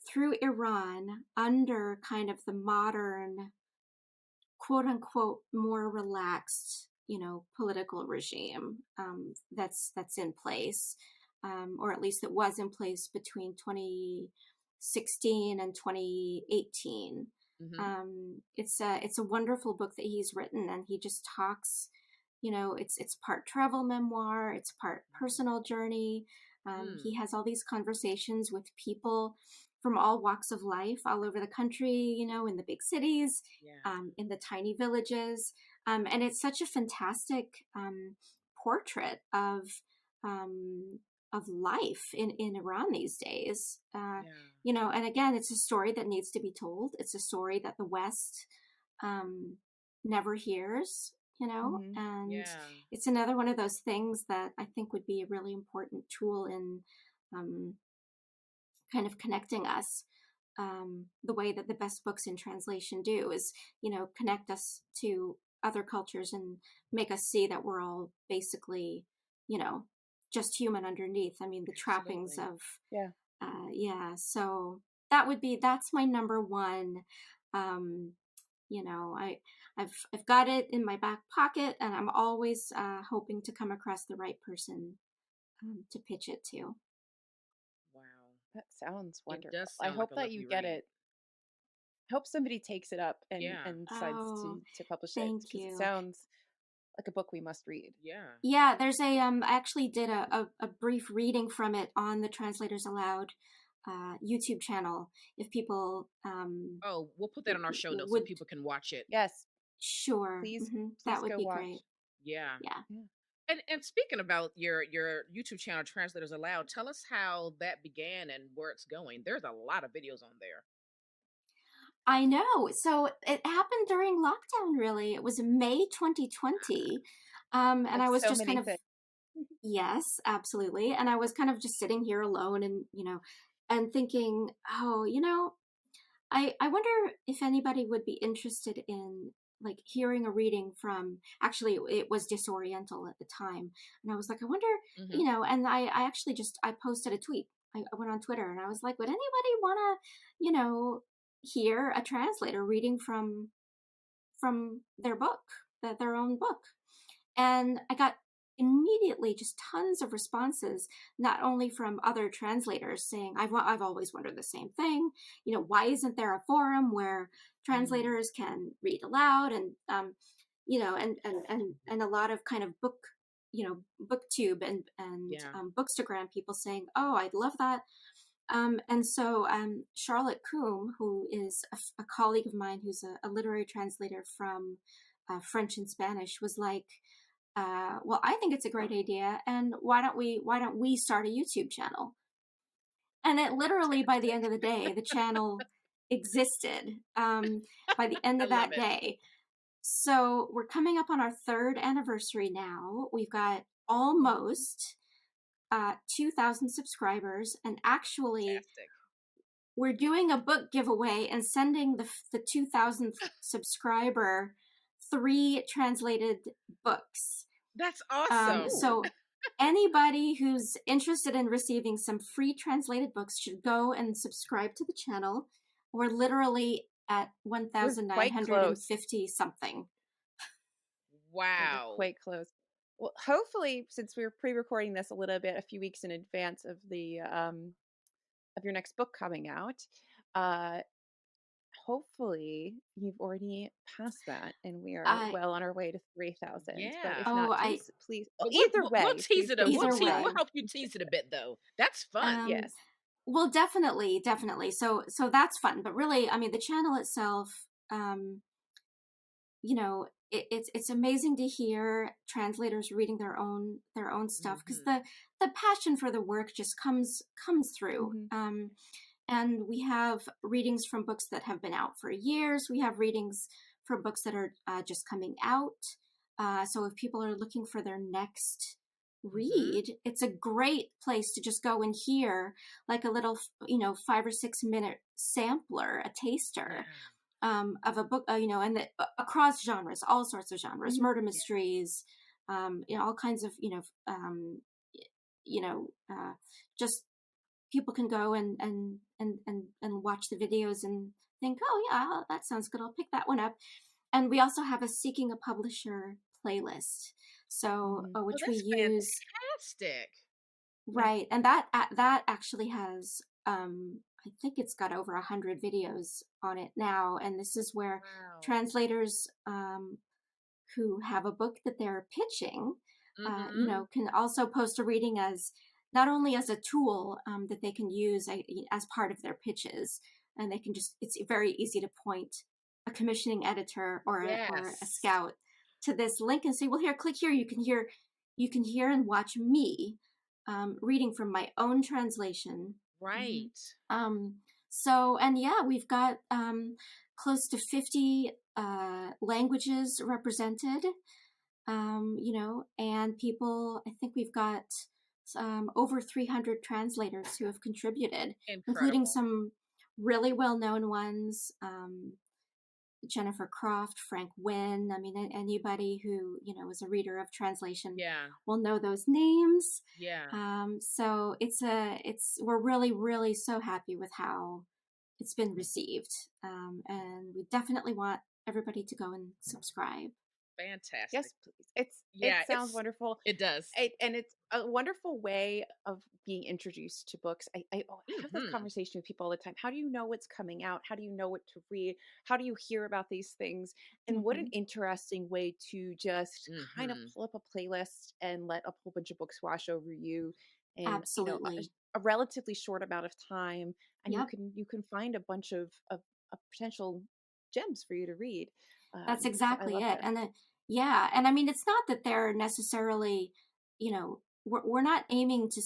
through Iran under kind of the modern quote unquote more relaxed, political regime that's in place, or at least it was in place between 2016 and 2018. Mm-hmm. It's a wonderful book that he's written, and he just talks. It's part travel memoir, it's part personal journey. He has all these conversations with people from all walks of life all over the country, in the big cities, Yeah. in the tiny villages. And it's such a fantastic portrait of life in Iran these days. Yeah. And again, it's a story that needs to be told. It's a story that the West never hears, Mm-hmm. and Yeah. it's another one of those things that I think would be a really important tool in um, kind of connecting us, the way that the best books in translation do is, connect us to other cultures and make us see that we're all basically, you know, just human underneath. I mean, the trappings Absolutely. of, Yeah. so that's my number one. Um, I've got it in my back pocket, and I'm always hoping to come across the right person to pitch it to. Wow. That sounds It wonderful. does I sound like hope a that you lovely get read. it. I hope somebody takes it up and Yeah. decides Oh, to publish it, thank because it you. sounds like a book we must read. Yeah. Yeah, there's I actually did a brief reading from it on the Translators Aloud YouTube channel. If people Oh, we'll put that on our show notes so would, people can watch it. Yes, sure, please, that please would go be watch. great. Yeah. Yeah. Yeah. And speaking about your YouTube channel, Translators Aloud, tell us how that began and where it's going. There's a lot of videos on there. I know. So it happened during lockdown, really. It was May 2020. And Like I was so just kind many of, things. yes, absolutely. And I was kind of just sitting here alone and, and thinking, oh, I wonder if anybody would be interested in like hearing a reading from, actually it was Disoriental at the time. And I was like, I wonder, Mm-hmm. and I actually I posted a tweet. I went on Twitter and I was like, would anybody want to, hear a translator reading from their book, their own book? And I got immediately just tons of responses, not only from other translators saying, I've always wondered the same thing. Why isn't there a forum where Mm. translators can read aloud? And, and a lot of kind of booktube and Yeah. bookstagram people saying, oh, I'd love that. And so Charlotte Coombe, who is a colleague of mine, who's a literary translator from French and Spanish, was like, well, I think it's a great idea, and why don't we start a YouTube channel? And it literally, by the end of the day, the channel existed. By the end I of love that it. day, so we're coming up on our third anniversary now. We've got almost 2,000 subscribers, and actually, Fantastic. we're doing a book giveaway and sending the 2,000th subscriber 3 translated books. That's awesome. So anybody who's interested in receiving some free translated books should go and subscribe to the channel. We're literally at We're quite close. 1,950 something. Yeah, we're Wow. quite close. Well, hopefully, since we're pre-recording this a little bit, a few weeks in advance of the of your next book coming out, hopefully you've already passed that, and we are I well on our way to 3,000. But if Yeah. Oh, not, I please. Well, But either we'll way, tease please it up. please We'll either tease. subscribe. We'll way. help you tease it a bit though. That's fun. Yes. Well, definitely. So that's fun. But really, I mean, the channel itself, it's amazing to hear translators reading their own stuff, because Hmm. the passion for the work just comes through. Mm-hmm. And we have readings from books that have been out for years. We have readings from books that are just coming out. So if people are looking for their next Hmm. read, it's a great place to just go and hear like a little 5 or 6 minute sampler, a taster Yeah. of a book, and across genres, all sorts of genres, Mm-hmm. murder Yeah. mysteries, all kinds of, just people can go and watch the videos and think, oh yeah, that sounds good, I'll pick that one up. and we also have a Seeking a Publisher playlist, so Mhm. Oh, which we that's use. fantastic. Yeah. Right, and that actually has I think it's got over 100 videos on it now, and this is where Wow. translators who have a book that they're pitching, Mm-hmm. can also post a reading as not only as a tool that they can use as part of their pitches, and they can just it's very easy to point a commissioning editor or a Yes. scout to this link and say, well, here, click here. You can hear and watch me reading from my own translation. Mhm. Right. um, so, and yeah, we've got close to 50 languages represented, and people, I think we've got over 300 translators who have contributed, including Incredible. some really well known ones. Jennifer Croft, Frank Wynne. I mean, anybody who is a reader of translation Yeah. will know those names. Yeah. So we're really, really so happy with how it's been received, and we definitely want everybody to go and subscribe. Fantastic. Yes, please. It Yeah, sounds wonderful. it does. And it's a wonderful way of being introduced to books. I have this Mm-hmm. conversation with people all the time. How do you know what's coming out? How do you know what to read? How do you hear about these things? And what an Hmm. interesting way to just kind of Mm-hmm. pull up a playlist and let a whole bunch of books wash over you in, Absolutely. a relatively short amount of time. And Yep. you can find a bunch of potential gems for you to read. That's So I exactly love it. this. And yeah, and I mean, it's not that they're necessarily, we're not aiming to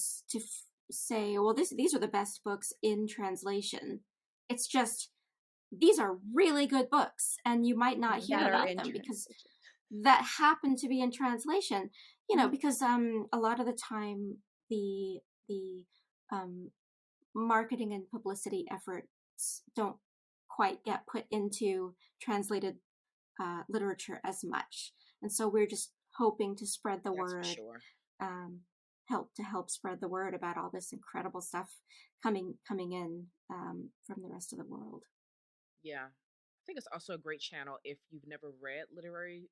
say, well, these are the best books in translation. It's just these are really good books, and you might not hear That are about in them because translation. that happen to be in translation. Mhm. Because a lot of the time the um, marketing and publicity efforts don't quite get put into translated literature as much. And so we're just hoping to spread the That's for word, sure. um, help spread the word about all this incredible stuff coming in from the rest of the world. Yeah. I think it's also a great channel if you've never read literary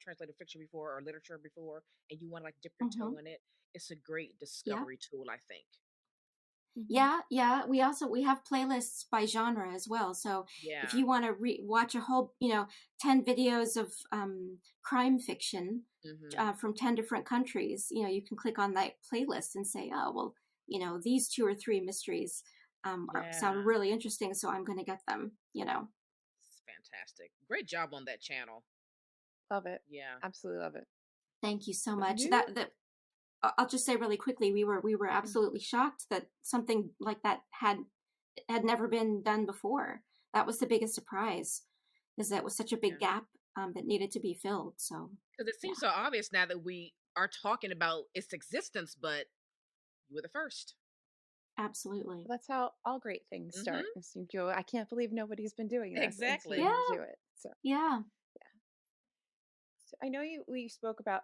translated fiction before or literature before and you want to like dip your Hmm. toe in it. It's a great Yeah. discovery tool, I think. Mhm. Yeah. We have playlists by genre as well. So if Yeah. you want to watch a whole 10 videos of crime fiction Mm-hmm. from 10 different countries, you can click on that playlist and say, oh well, these two or three mysteries sound Yeah. really interesting, so I'm going to get them. It's fantastic. Great job on that channel. Love it. Yeah. Absolutely love it. Thank you so So much. new. I'll just say really quickly, we were Mm. absolutely shocked that something like that had never been done before. That was the biggest surprise, is that it was such a big Yeah. gap that needed to be filled. So Because it yeah, seems so obvious now that we are talking about its existence, but you were the first. absolutely. Well, that's how all great things start. Mm-hmm. As you go, I can't believe nobody's been doing this until Exactly. you Yeah, do it. So, yeah. yeah. So I know we spoke about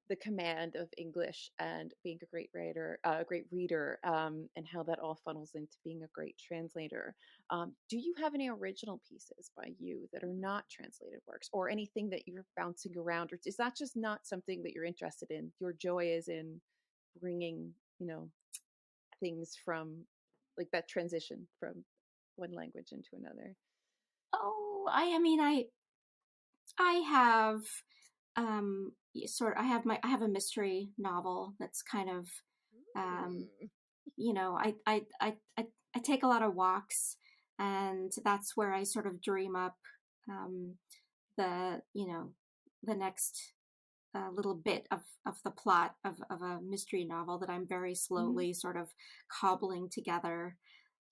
the command of English and being a great writer, a great reader, and how that all funnels into being a great translator. Do you have any original pieces by you that are not translated works, or anything that you're bouncing around, or is that just not something that you're interested in? Your joy is in bringing, things from like that transition from one language into another. Oh, I mean, I have I have a mystery novel that's kind of um Mm. I take a lot of walks, and that's where I sort of dream up um, the next little bit of the plot of a mystery novel that I'm very Mhm. slowly sort of cobbling together.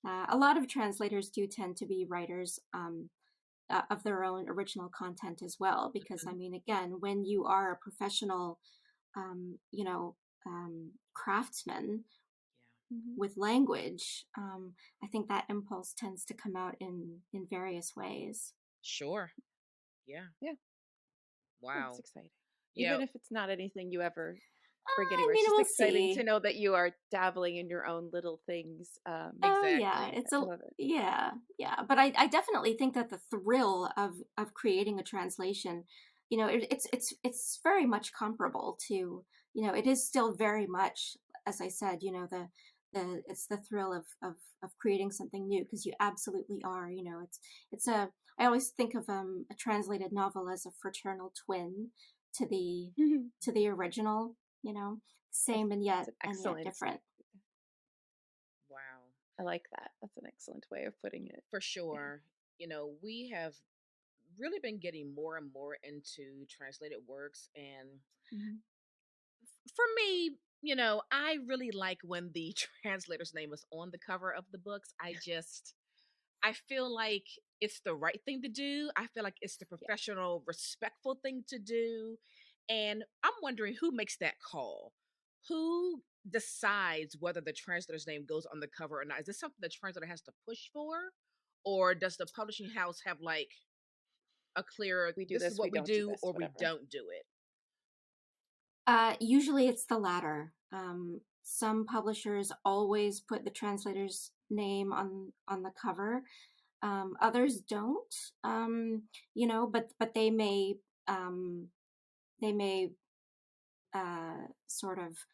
A lot of translators do tend to be writers of their own original content as well, because I Mhm. mean, again, when you are a professional, um, you know, craftsman Yeah. Mhm. with language, I think that impulse tends to come out in various ways. Sure. Yeah. Yeah. Oh, it's Wow. exciting. Yeah. Even if it's not anything you ever bring I anywhere. It's mean, just we'll exciting to see. know that you are dabbling in your own little things. Oh yeah, Exactly. I love it. yeah, yeah. But I definitely think that the thrill of creating a translation, it's very much comparable to, it is still very much, as I said, the it's the thrill of creating something new, because you absolutely are. It's a I always think of a translated novel as a fraternal twin to the to the original. That's, Same that's an and yet excellent. different. Wow. I like that. That's an excellent way of putting it. For Yeah. sure. We have really been getting more and more into translated works. And Mhm. for me, I really like when the translator's name is on the cover of the books. I feel like it's the right thing to do. I feel like it's the Yeah. professional, respectful thing to do. And I'm wondering who makes that call? Who decides whether the translator's name goes on the cover or not? Is this something the translator has to push for? Or does the publishing house have like a clear, We do this is this, we what we don't do do, this, or we whatever. don't do it? Usually it's the latter. Some publishers always put the translator's name on the cover. Others don't. But they may sort of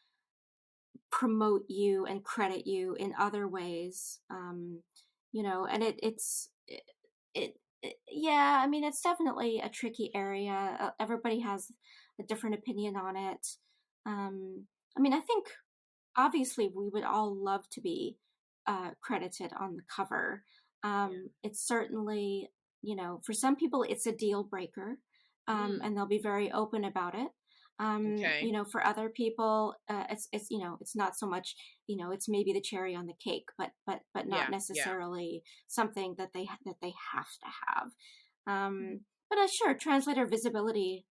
promote you and credit you in other ways. And yeah, I mean, it's definitely a tricky area. Everybody has a different opinion on it. I mean, I think obviously we would all love to be credited on the cover. Yeah. It's certainly, for some people it's a deal breaker, Mm, and they'll be very open about it. okay. For other people, it's not so much, it's maybe the cherry on the cake, but not Yeah. Yeah. necessarily something that they have to have. Mhm. But sure, translator visibility,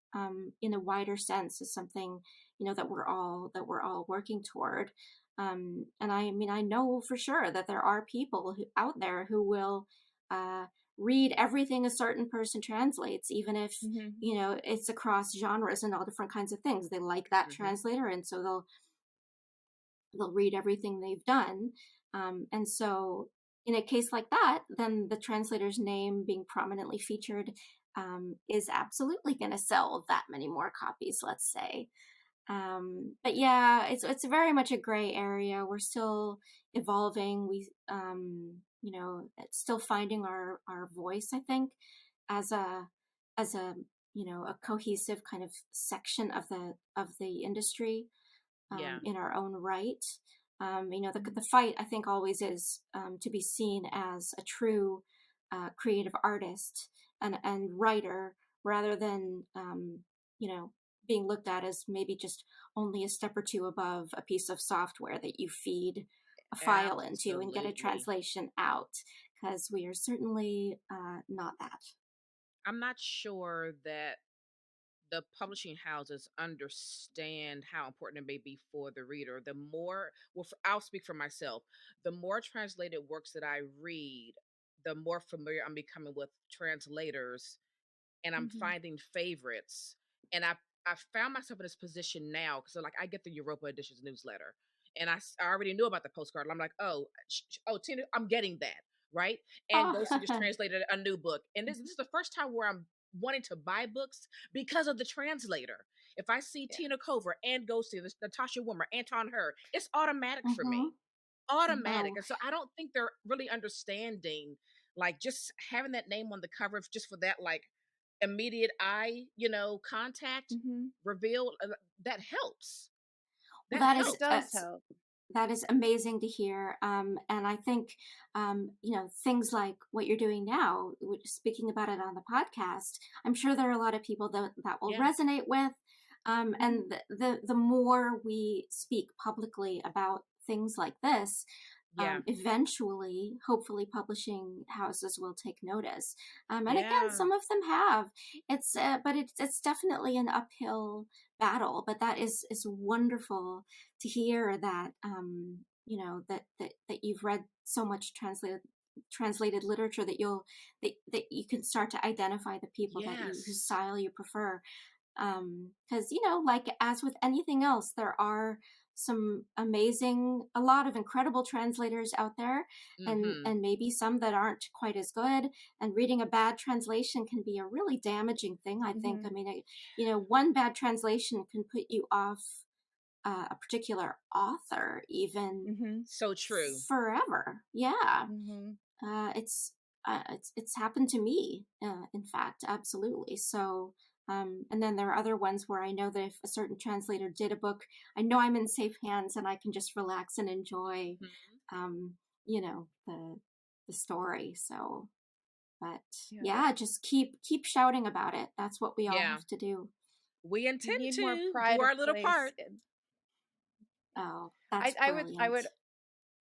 in a wider sense, is something, that we're all working toward. And I mean, I know for sure that there are people out there who will uh, read everything a certain person translates, even if Mhm. it's across genres and all different kinds of things. They like that Hmm. translator, and so they'll read everything they've done. And so, in a case like that, then the translator's name being prominently featured is absolutely going to sell that many more copies, let's say. But yeah, it's very much a gray area. We're still evolving. It's still finding our voice, I think, as a a cohesive kind of section of the industry, Yeah. in our own right. The Mhm. the fight, I think, always is, to be seen as a true creative artist and writer, rather than being looked at as maybe just only a step or two above a piece of software that you feed a file into and get a Absolutely. translation out, because we are certainly not that. I'm not sure that the publishing houses understand how important it may be for the reader. The more, well, I'll speak for myself. The more translated works that I read, the more familiar I'm becoming with translators, and I'm Mhm. finding favorites. And I found myself in this position now because like I get the Europa Editions newsletter, and I already knew about the postcard. I'm like, oh, Tina, I'm getting that, right. And Oh, Ghosty just translated a new book, and this is the first time where I'm wanting to buy books because of the translator. If I see Yeah. Tina Kover and Ghosty, this Natasha Wimmer, Anton Her, it's automatic for hmm me, automatic. oh, And so I don't think they're really understanding, like, just having that name on the cover just for that, like, immediate eye, contact Mhm. reveal, that helps. well, That It helps. does help. that is amazing to hear. And I think, things like what you're doing now, speaking about it on the podcast, I'm sure there are a lot of people that will Yeah. resonate with. Mhm. And the more we speak publicly about things like this, Yeah. eventually, hopefully, publishing houses will take notice. And again, Yeah. some of them have. But it's definitely an uphill battle. But that is wonderful to hear that, that you've read so much translated literature that you can start to identify the people that you whose Yes. style you prefer. Because, like as with anything else, there are a lot of incredible translators out there, Mm-hmm. and maybe some that aren't quite as good. And reading a bad translation can be a really damaging thing, I think. I Mhm. mean, one bad translation can put you off a particular author even Mhm. So true. forever. Yeah. Mhm. It's happened to me, in fact, absolutely. So, and then there are other ones where I know that if a certain translator did a book, I know I'm in safe hands and I can just relax and enjoy, Mhm. um, you know, the story. So, but Yeah. yeah, just keep shouting about it. That's what we all Yeah. have to do. We We intend need more to pride do of our little place. part. Oh, I that's I would I brilliant. would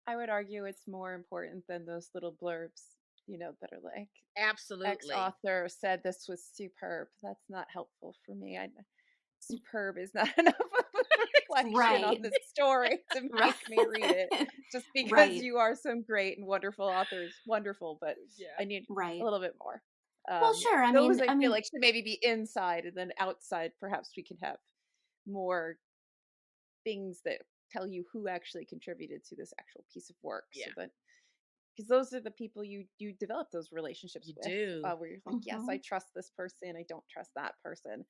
I would argue it's more important than those little blurbs, that are like X Absolutely. author said this was superb. That's not helpful for me. Superb is not enough of a reflection Right. on this story to Right. make me read it. Just because Right. you are some great and wonderful authors, wonderful, but Yeah. I need a Right. little bit more. Well, sure. I Those mean, I I feel mean, like should maybe be inside, and then outside, perhaps we can have more things that tell you who actually contributed to this actual piece of work, so Yeah. that because those are the people you develop those relationships You with, do. where you're like, yes, I mhm. trust this person, I don't trust that person.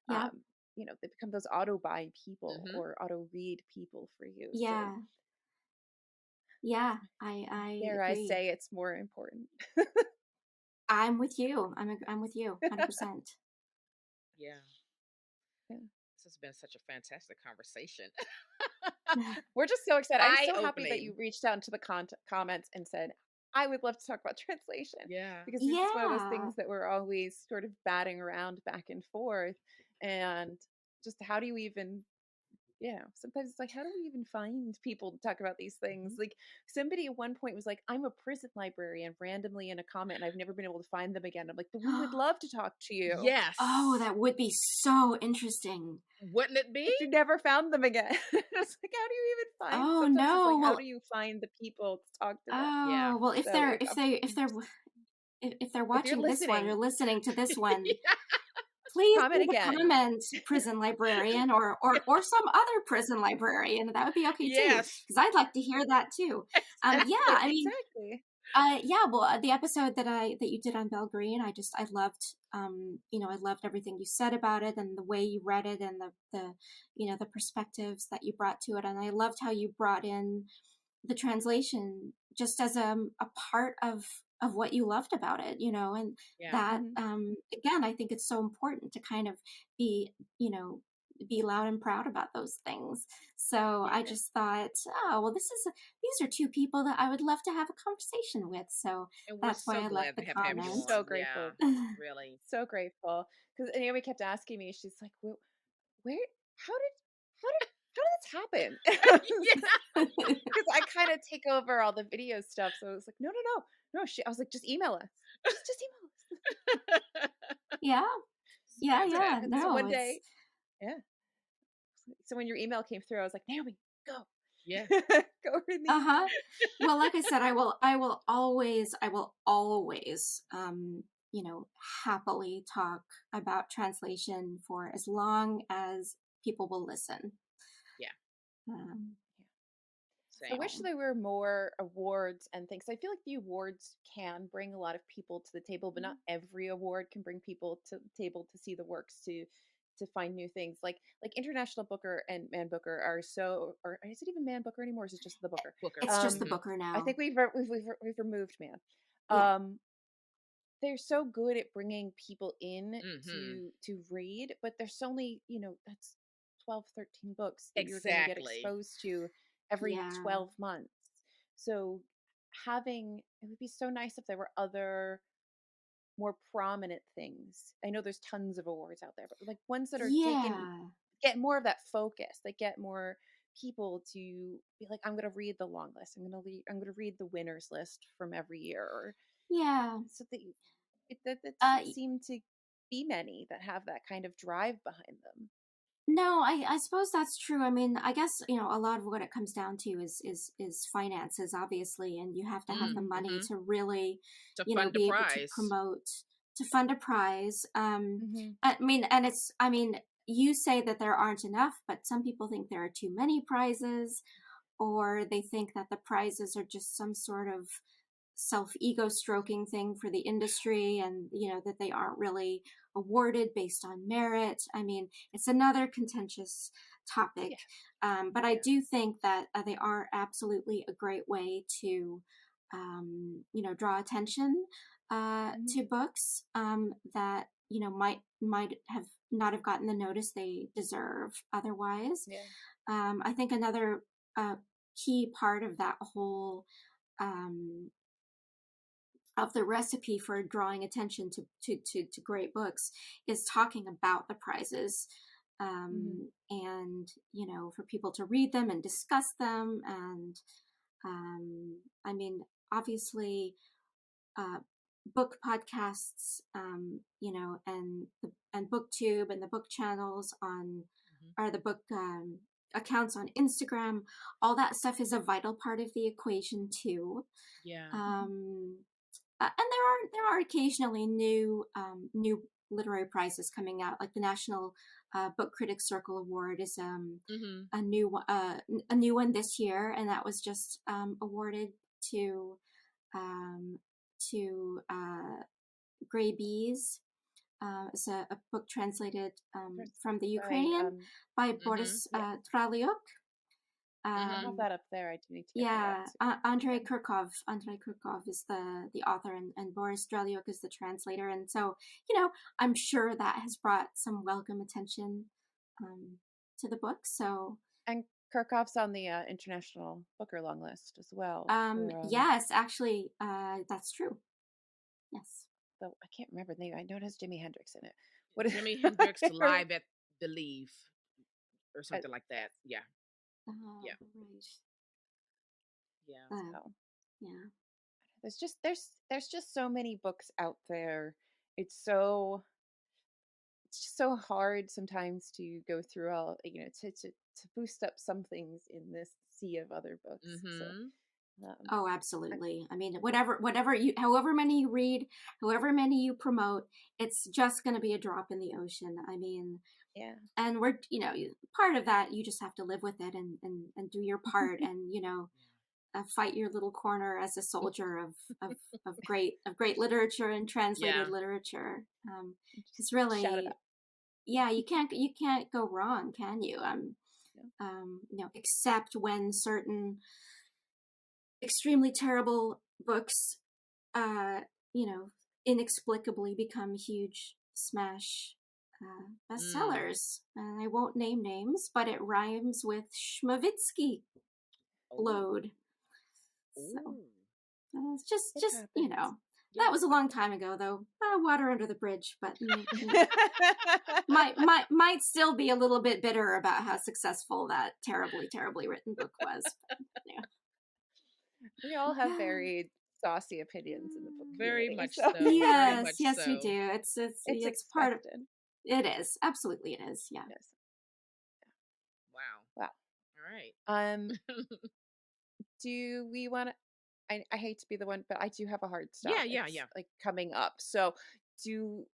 Yeah. They become those auto buy people Mm-hmm. or auto read people for you. So Yeah. Yeah. I dare I agree. say it's more important. I'm with you. I'm with you 100%. Yeah. Yeah. This has been such a fantastic conversation. We're just so excited. I'm Eye so happy that you opening. reached out into the comments and said, I would love to talk about translation, Yeah. because it's one of those Yeah. things that we're always sort of batting around back and forth. And just how do you even, sometimes it's like, how do we even find people to talk about these things? Mhm. Like, somebody at one point was like, I'm a prison librarian, randomly in a comment, and I've never been able to find them again. I'm like, but we would love to talk to you, Oh, Yes. that would be so interesting. Wouldn't it be? but you never found them again. It's like, how do you even find? Oh Sometimes it's like, no. how do Well, you find the people to talk to them? Yeah. oh, well, if So they're it's if they if they're if you're watching this one or listening, listening to this one, Yeah. please comment leave a again. comment, prison librarian, or some other prison librarian. That would be okay too, Yes. because I'd like to hear that too. Yeah, Exactly. I mean, Exactly. yeah, well, the episode that you did on Bell Green, I loved, I loved everything you said about it and the way you read it and the perspectives that you brought to it, and I loved how you brought in the translation just as a part of what you loved about it, and Yeah. that, Hmm. again, I think it's so important to kind of be, be loud and proud about those things. So I Yeah. just thought, oh, well, these are two people that I would love to have a conversation with. So And we're that's why so I left glad the to have I'm you comment. on. so Yeah. grateful. Really. So grateful. Because Naomi kept asking me, she's like, where, how did, how did this happen? Yeah. Because I kind of take over all the video stuff. So I was like, no, no, no, no. I was like, just email us. Just email us. Yeah, It's yeah. And so fantastic. No, one it's day, yeah. So when your email came through, I was like, Naomi, go, Yeah. go read these. uh-huh. Well, like I said, I will always, happily talk about translation for as long as people will listen. Yeah. Um, I Same. wish so there were more awards and things. I feel like the awards can bring a lot of people to the table, but not every award can bring people to the table to see the works, to find new things. Like International Booker and Man Booker are so, or is it even Man Booker anymore? Or is it just the Booker? Booker. it's just the Hmm. Booker I now. think we've removed Man. Yeah. Um, they're so good at bringing people in Hmm. to read, but there's only, that's 12, 13 books that you're going to get Exactly. exposed to every Yeah. 12 months. So it would be so nice if there were other more prominent things. I know there's tons of awards out there, but like ones that are Yeah. get more of that focus, that get more people to be like, I'm going to read the long list. I'm going to read the winners list from every year, or Yeah. so that that Uh, doesn't seem to be many that have that kind of drive behind them. no, I suppose that's true. I mean, I guess, a lot of what it comes down to is finances, obviously, and you have to have the money Hmm. to really, To fund the be able to prize. promote. fund a prize. Mm-hmm. I mean, you say that there aren't enough, but some people think there are too many prizes, or they think that the prizes are just some sort of self-ego stroking thing for the industry, and that they aren't really awarded based on merit. I mean, it's another contentious topic. But I do think that they are absolutely a great way to draw attention to books that might have not have gotten the notice they deserve otherwise. I think another key part of that whole of the recipe for drawing attention to great books is talking about the prizes, and for people to read them and discuss them. And I mean, obviously book podcasts, and booktube and the book channels on or the book accounts on Instagram, all that stuff is a vital part of the equation too. And there are occasionally new literary prizes coming out, like the National Book Critics Circle Award is a new one this year, and that was just awarded to Gray Bees. It's a book translated from the Ukrainian by Boris Traliuk. I have that up there. I do need to get Andrei Kurkov is the author, and Boris Draliuk is the translator. And so, I'm sure that has brought some welcome attention to the book. So, and Kurkov's on the International Booker long list as well. Yes, actually, that's true. Yes. Though I can't remember the name. I know it has Jimi Hendrix in it. What is Jimi Hendrix Live at Believe or something like that. Yeah. Right. Yeah. There's just so many books out there. It's just so hard sometimes to go through all, to boost up some things in this sea of other books. Oh, absolutely. I mean, however many you read, however many you promote, it's just going to be a drop in the ocean. I mean, and we're, part of that, you just have to live with it and do your part and, fight your little corner as a soldier of great literature and translated literature. Because really, you can't go wrong, can you? Except when certain extremely terrible books, inexplicably become huge smash bestsellers. And I won't name names, but it rhymes with Schmovitsky load. So it's just that was a long time ago, though. Water under the bridge, but might still be a little bit bitter about how successful that terribly written book was. But, we all have very saucy opinions in the book. Very much so. Yes, so. We do. It's part of it. It is. Absolutely it is. Yeah. Yes. Wow. All right. Do we want to I hate to be the one, but I do have a hard stop. Yeah. Like coming up. So do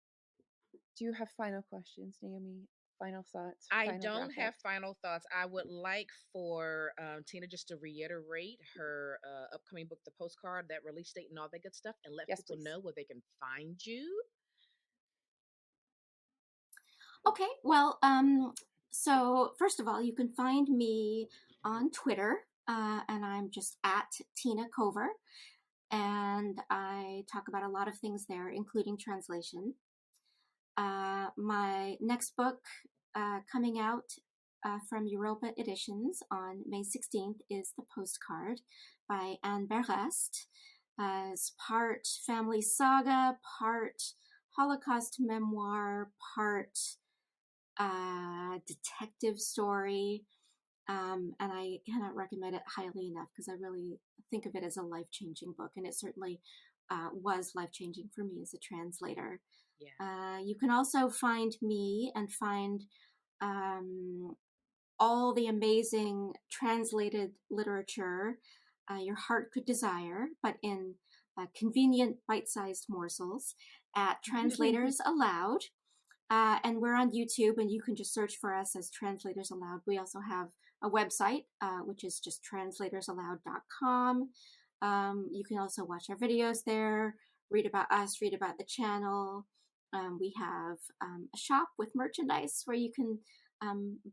you have final questions, Naomi? Final thoughts? I don't have final thoughts. I would like for Tina just to reiterate her upcoming book, The Postcard, that release date and all that good stuff, and let people know where they can find you. Okay, well, so first of all, you can find me on Twitter, and I'm just at Tina Kover, and I talk about a lot of things there, including translation. My next book coming out from Europa Editions on May 16th is The Postcard by Anne Berest. It's part family saga, part Holocaust memoir, part detective story. And I cannot recommend it highly enough because I really think of it as a life-changing book, and it certainly was life-changing for me as a translator. Yeah. You can also find me and find all the amazing translated literature your heart could desire, but in convenient bite-sized morsels at Translators Allowed. And we're on YouTube, and you can just search for us as Translators Allowed. We also have a website, which is just translatorsallowed.com. You can also watch our videos there, read about us, read about the channel. We have a shop with merchandise where you can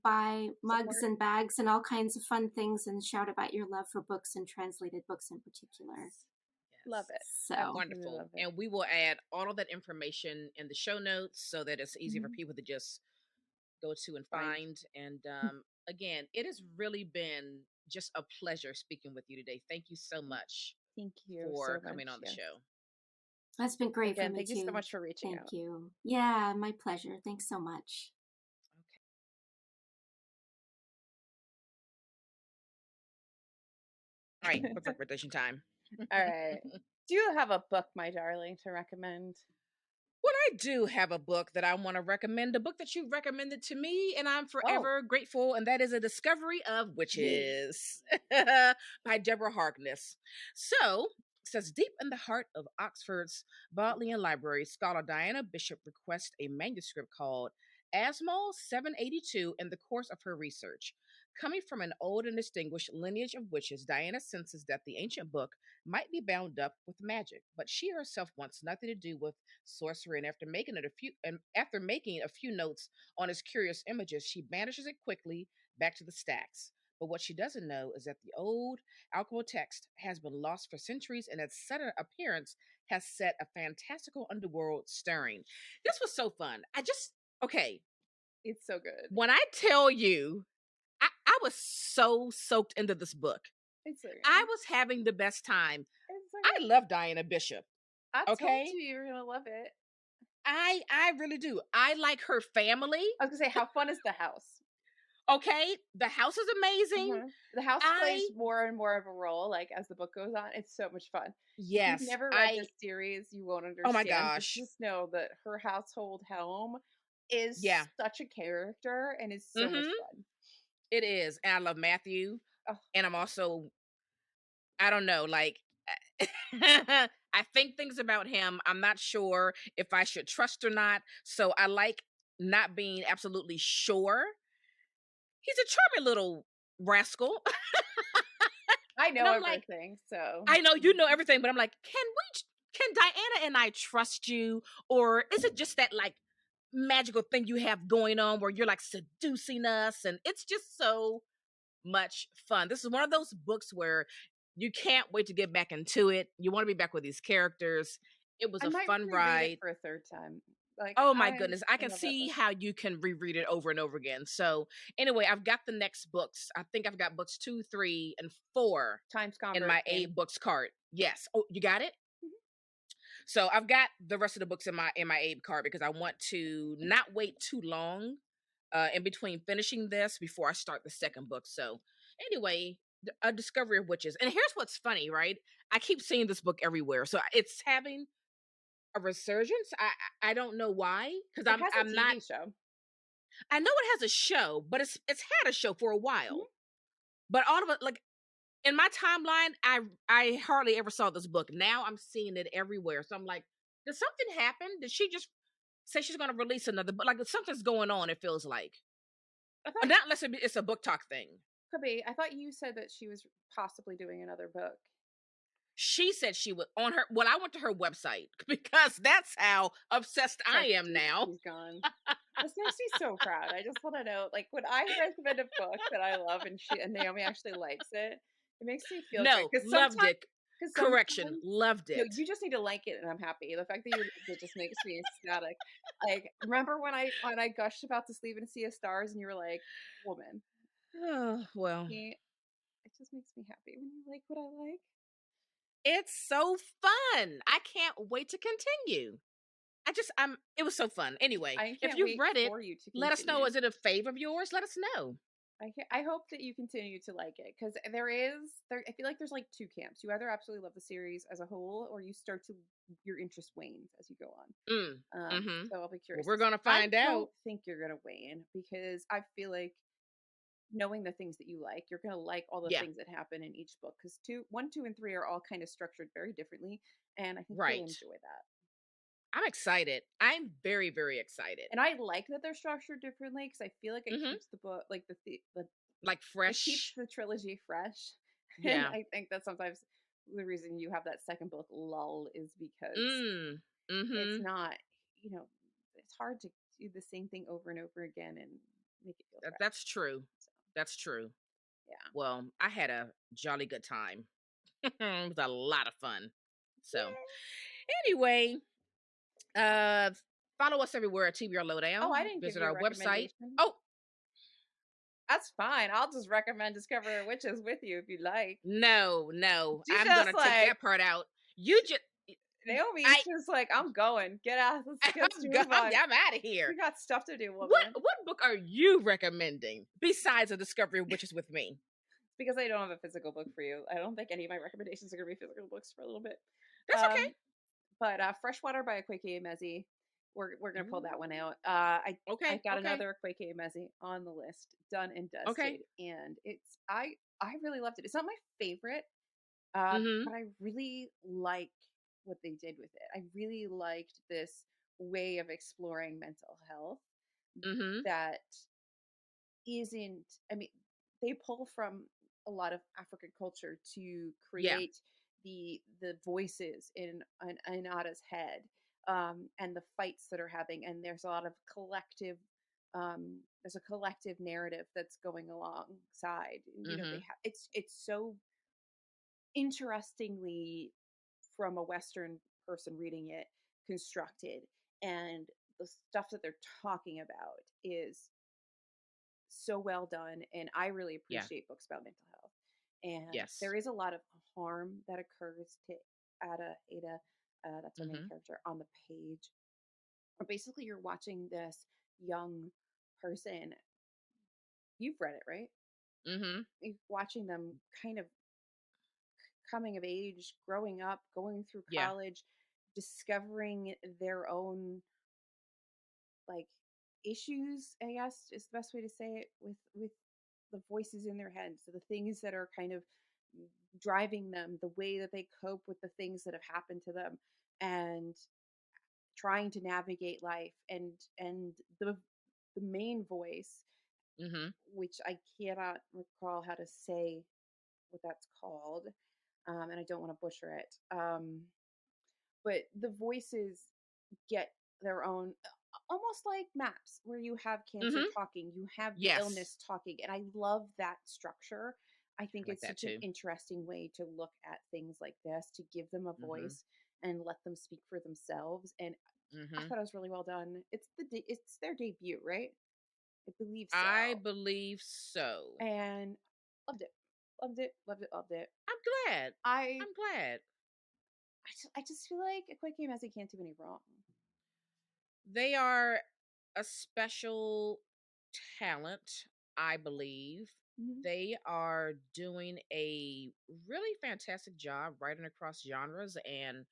buy mugs and bags and all kinds of fun things and shout about your love for books and translated books in particular. Love it. So wonderful. And we will add all of that information in the show notes so that it's easy for people to just go to and find. And again, it has really been just a pleasure speaking with you today. Thank you so much. Thank you for coming on the show. That's been great for me thank too. You so much for reaching out. Thank you. Yeah, my pleasure. Thanks so much. All right, what's recommendation time? All right. Do you have a book, my darling, to recommend? Well, I do have a book that I want to recommend, a book that you recommended to me, and I'm forever grateful, and that is A Discovery of Witches by Deborah Harkness. So, it says, deep in the heart of Oxford's Bodleian Library, scholar Diana Bishop requests a manuscript called Asmol 782 in the course of her research. Coming from an old and distinguished lineage of witches, Diana senses that the ancient book might be bound up with magic, but she herself wants nothing to do with sorcery. And after making a few notes on its curious images, she banishes it quickly back to the stacks. But what she doesn't know is that the old alchemical text has been lost for centuries, and its sudden appearance has set a fantastical underworld stirring. This was so fun. It's so good. When I tell you, I was so soaked into this book. It's so good. I was having the best time. So I love Diana Bishop. I told you you were gonna love it. I really do. I like her family. I was gonna say, how fun is the house? Okay, the house is amazing. The house plays more and more of a role, like as the book goes on. It's so much fun. Yes, if you've never read this series, you won't understand. Oh my gosh! Just know that her household home is such a character and is so much fun. It is, and I love Matthew. And I'm also, I don't know, like I think things about him. I'm not sure if I should trust or not. So I like not being absolutely sure. He's a charming little rascal. I know everything, so I know you know everything, but I'm like, can Diana and I trust you, or is it just that like magical thing you have going on where you're like seducing us, and it's just so much fun. This is one of those books where you can't wait to get back into it. You want to be back with these characters. It was a fun ride. It for a third time. Like, oh my goodness, I can see how you can reread it over and over again. So anyway, I've got the next books. I think I've got books 2, 3, and 4 in my 8 books cart. Yes. Oh, you got it? So I've got the rest of the books in my Abe card because I want to not wait too long in between finishing this before I start the second book. So anyway, A Discovery of Witches. And here's what's funny, right? I keep seeing this book everywhere. So it's having a resurgence. I don't know why, because I'm not. Show. I know it has a show, but it's had a show for a while. But all of it, like in my timeline, I hardly ever saw this book. Now I'm seeing it everywhere. So I'm like, did something happen? Did she just say she's going to release another book? Like something's going on, it feels like. Not unless it's a book talk thing. Could be. I thought you said that she was possibly doing another book. She said she would on her. Well, I went to her website because that's how obsessed I am now. She's gone. This makes me so proud. I just want to know, like, when I recommend a book that I love and Naomi actually likes it, it makes me feel great. Loved it. Correction, loved it. You just need to like it, and I'm happy. The fact that you liked it just makes me ecstatic. Like, remember when I gushed about This Leave and See a Stars, and you were like, "Woman." Oh well. It just makes me happy when you like what I like. It's so fun. I can't wait to continue. It was so fun. Anyway, if you've read it, let us know. Is it a fave of yours? Let us know. I hope that you continue to like it, because I feel like there's like 2 camps. You either absolutely love the series as a whole, or your interest wanes as you go on. So I'll be curious. Well, we're gonna find out. I don't think you're gonna wane, because I feel like knowing the things that you like, you're gonna like all the things that happen in each book, because 1, 2, and 3 are all kind of structured very differently, and I think you'll enjoy that. I'm excited. I'm very, very excited. And I like that they're structured differently because I feel like it Hmm. keeps the book, like the Like it keeps fresh. the trilogy fresh. And Yeah. I think that sometimes the reason you have that second book lull is because Mm. it's Mm-hmm. not, you know, it's hard to do the same thing over and over again and make it feel fresh. That's true. So, That's true. yeah. Well, I had a jolly good time. It was a lot of fun. So Yay. anyway, uh follow us everywhere at TBR Oh, Lowdown. I didn't give Visit you a our website. recommendation. Oh, That's fine. I'll just recommend Discover Witches with you if you like. no. She's I'm just gonna take like, that part out. You just Naomi's I just like, I'm going. Get out. Let's move on. I'm out of here. We got stuff to do, What woman. what book are you recommending besides A Discovery of Witches with Me? Because I don't have a physical book for you. I don't think any of my recommendations are going to be physical books for a little bit. That's Um, but Freshwater by Akwaeke Emezi. We're gonna okay. pull that one Ooh, out. I okay, got okay, another Akwaeke Emezi on the list, done and okay. dusted, and I really loved it. It's not my favorite, Mm-hmm. but I really like what they did with it. I really liked this way of exploring mental health Mm-hmm. that isn't. I mean, they pull from a lot of African culture to Yeah. create the voices in Ada's head, and the fights that are having, and there's a lot of collective. There's a collective narrative that's going alongside. You know, they Mm-hmm. have it's so interestingly, from a Western person reading it, constructed, and the stuff that they're talking about is so well done, and I really Yeah. appreciate books about mental health. And Yes. there is a lot of harm that occurs to Ada, that's our main Mm-hmm. character, on the page. Or basically, you're watching this young person. You've read it, right? Mm-hmm. You're watching them kind of coming of age, growing up, going through Yeah. college, discovering their own like issues, I guess is the best way to say it, with the voices in their heads, so the things that are kind of driving them, the way that they cope with the things that have happened to them, and trying to navigate life, and the main voice, Mm-hmm. which I cannot recall how to say what that's called, and I don't want to butcher it. But the voices get their own, almost like maps where you have cancer Mm-hmm. talking, you have the Yes. illness talking, and I love that structure. I think I like it's that such an too. interesting way to look at things like this, to give them a Mm-hmm. voice and let them speak for themselves. And I Mm-hmm. thought it was really well done. It's their debut, right? I believe I so. believe so. And loved it. Loved it, loved it, loved it. I'm glad. I I'm glad. I just feel like a quick game as he can't do any wrong. They are a special talent, I believe. Mhm. They are doing a really fantastic job writing across genres. And,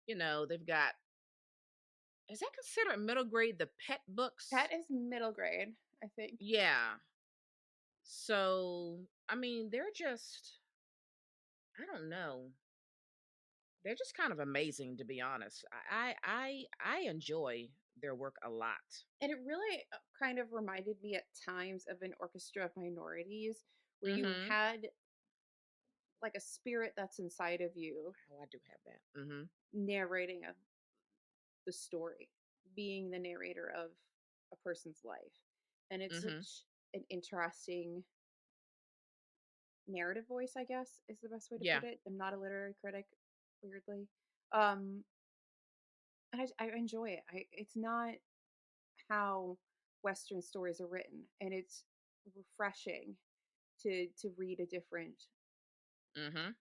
they've got, is that considered middle grade, the pet books? Pet is middle grade, I think. Yeah. So, I mean, they're just, I don't know. They're just kind of amazing, to be honest. I enjoy their work a lot. And it really kind of reminded me at times of an orchestra of minorities, where you Mm-hmm. had like a spirit that's inside of you Oh, I do have that. Mm-hmm. narrating the story, being the narrator of a person's life. And it's Mm-hmm. such an interesting narrative voice, I guess, is the best way to Yeah. put it. I'm not a literary critic, weirdly. Um, and I enjoy it. It's not how Western stories are written, and it's refreshing to read a different Mm-hmm.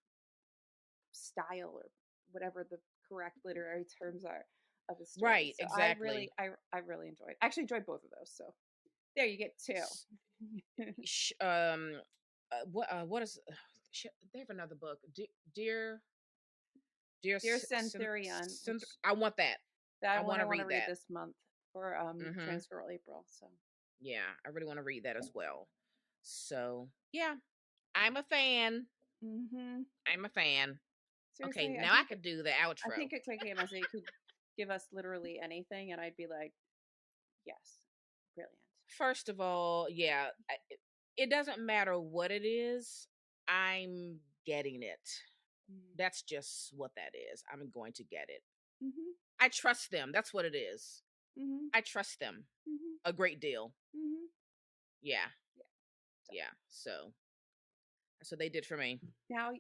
style, or whatever the correct literary terms are, of a story. Right, So exactly. I really enjoyed. I actually enjoyed both of those. So there you get two. S- sh- um, what is? They have another book, dear, dear. Dear Centurion, which I want that. I that one want I to want to read read that. this month for Mm-hmm. Transgirl April. So Yeah, I really want to read that as well. So yeah, I'm a fan. hmm I'm a fan. Okay, seriously, now I could do the I outro. think at Quick AMSA could give us literally anything, and I'd be like, yes, brilliant. First of all, yeah, it doesn't matter what it is. I'm getting it. That's just what that is. I'm going to get it. Mm-hmm. I trust them. That's what it is. Mm-hmm. I trust them Mm-hmm. a great deal. Mm-hmm. Yeah. So. Yeah. So that's what they did for me. Now, All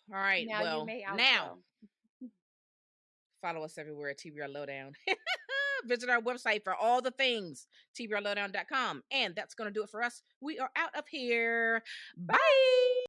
right. now you Well, may now outro. follow us everywhere at TBR Lowdown. Visit our website for all the things, tbrlowdown.com. And that's going to do it for us. We are out of here. Bye.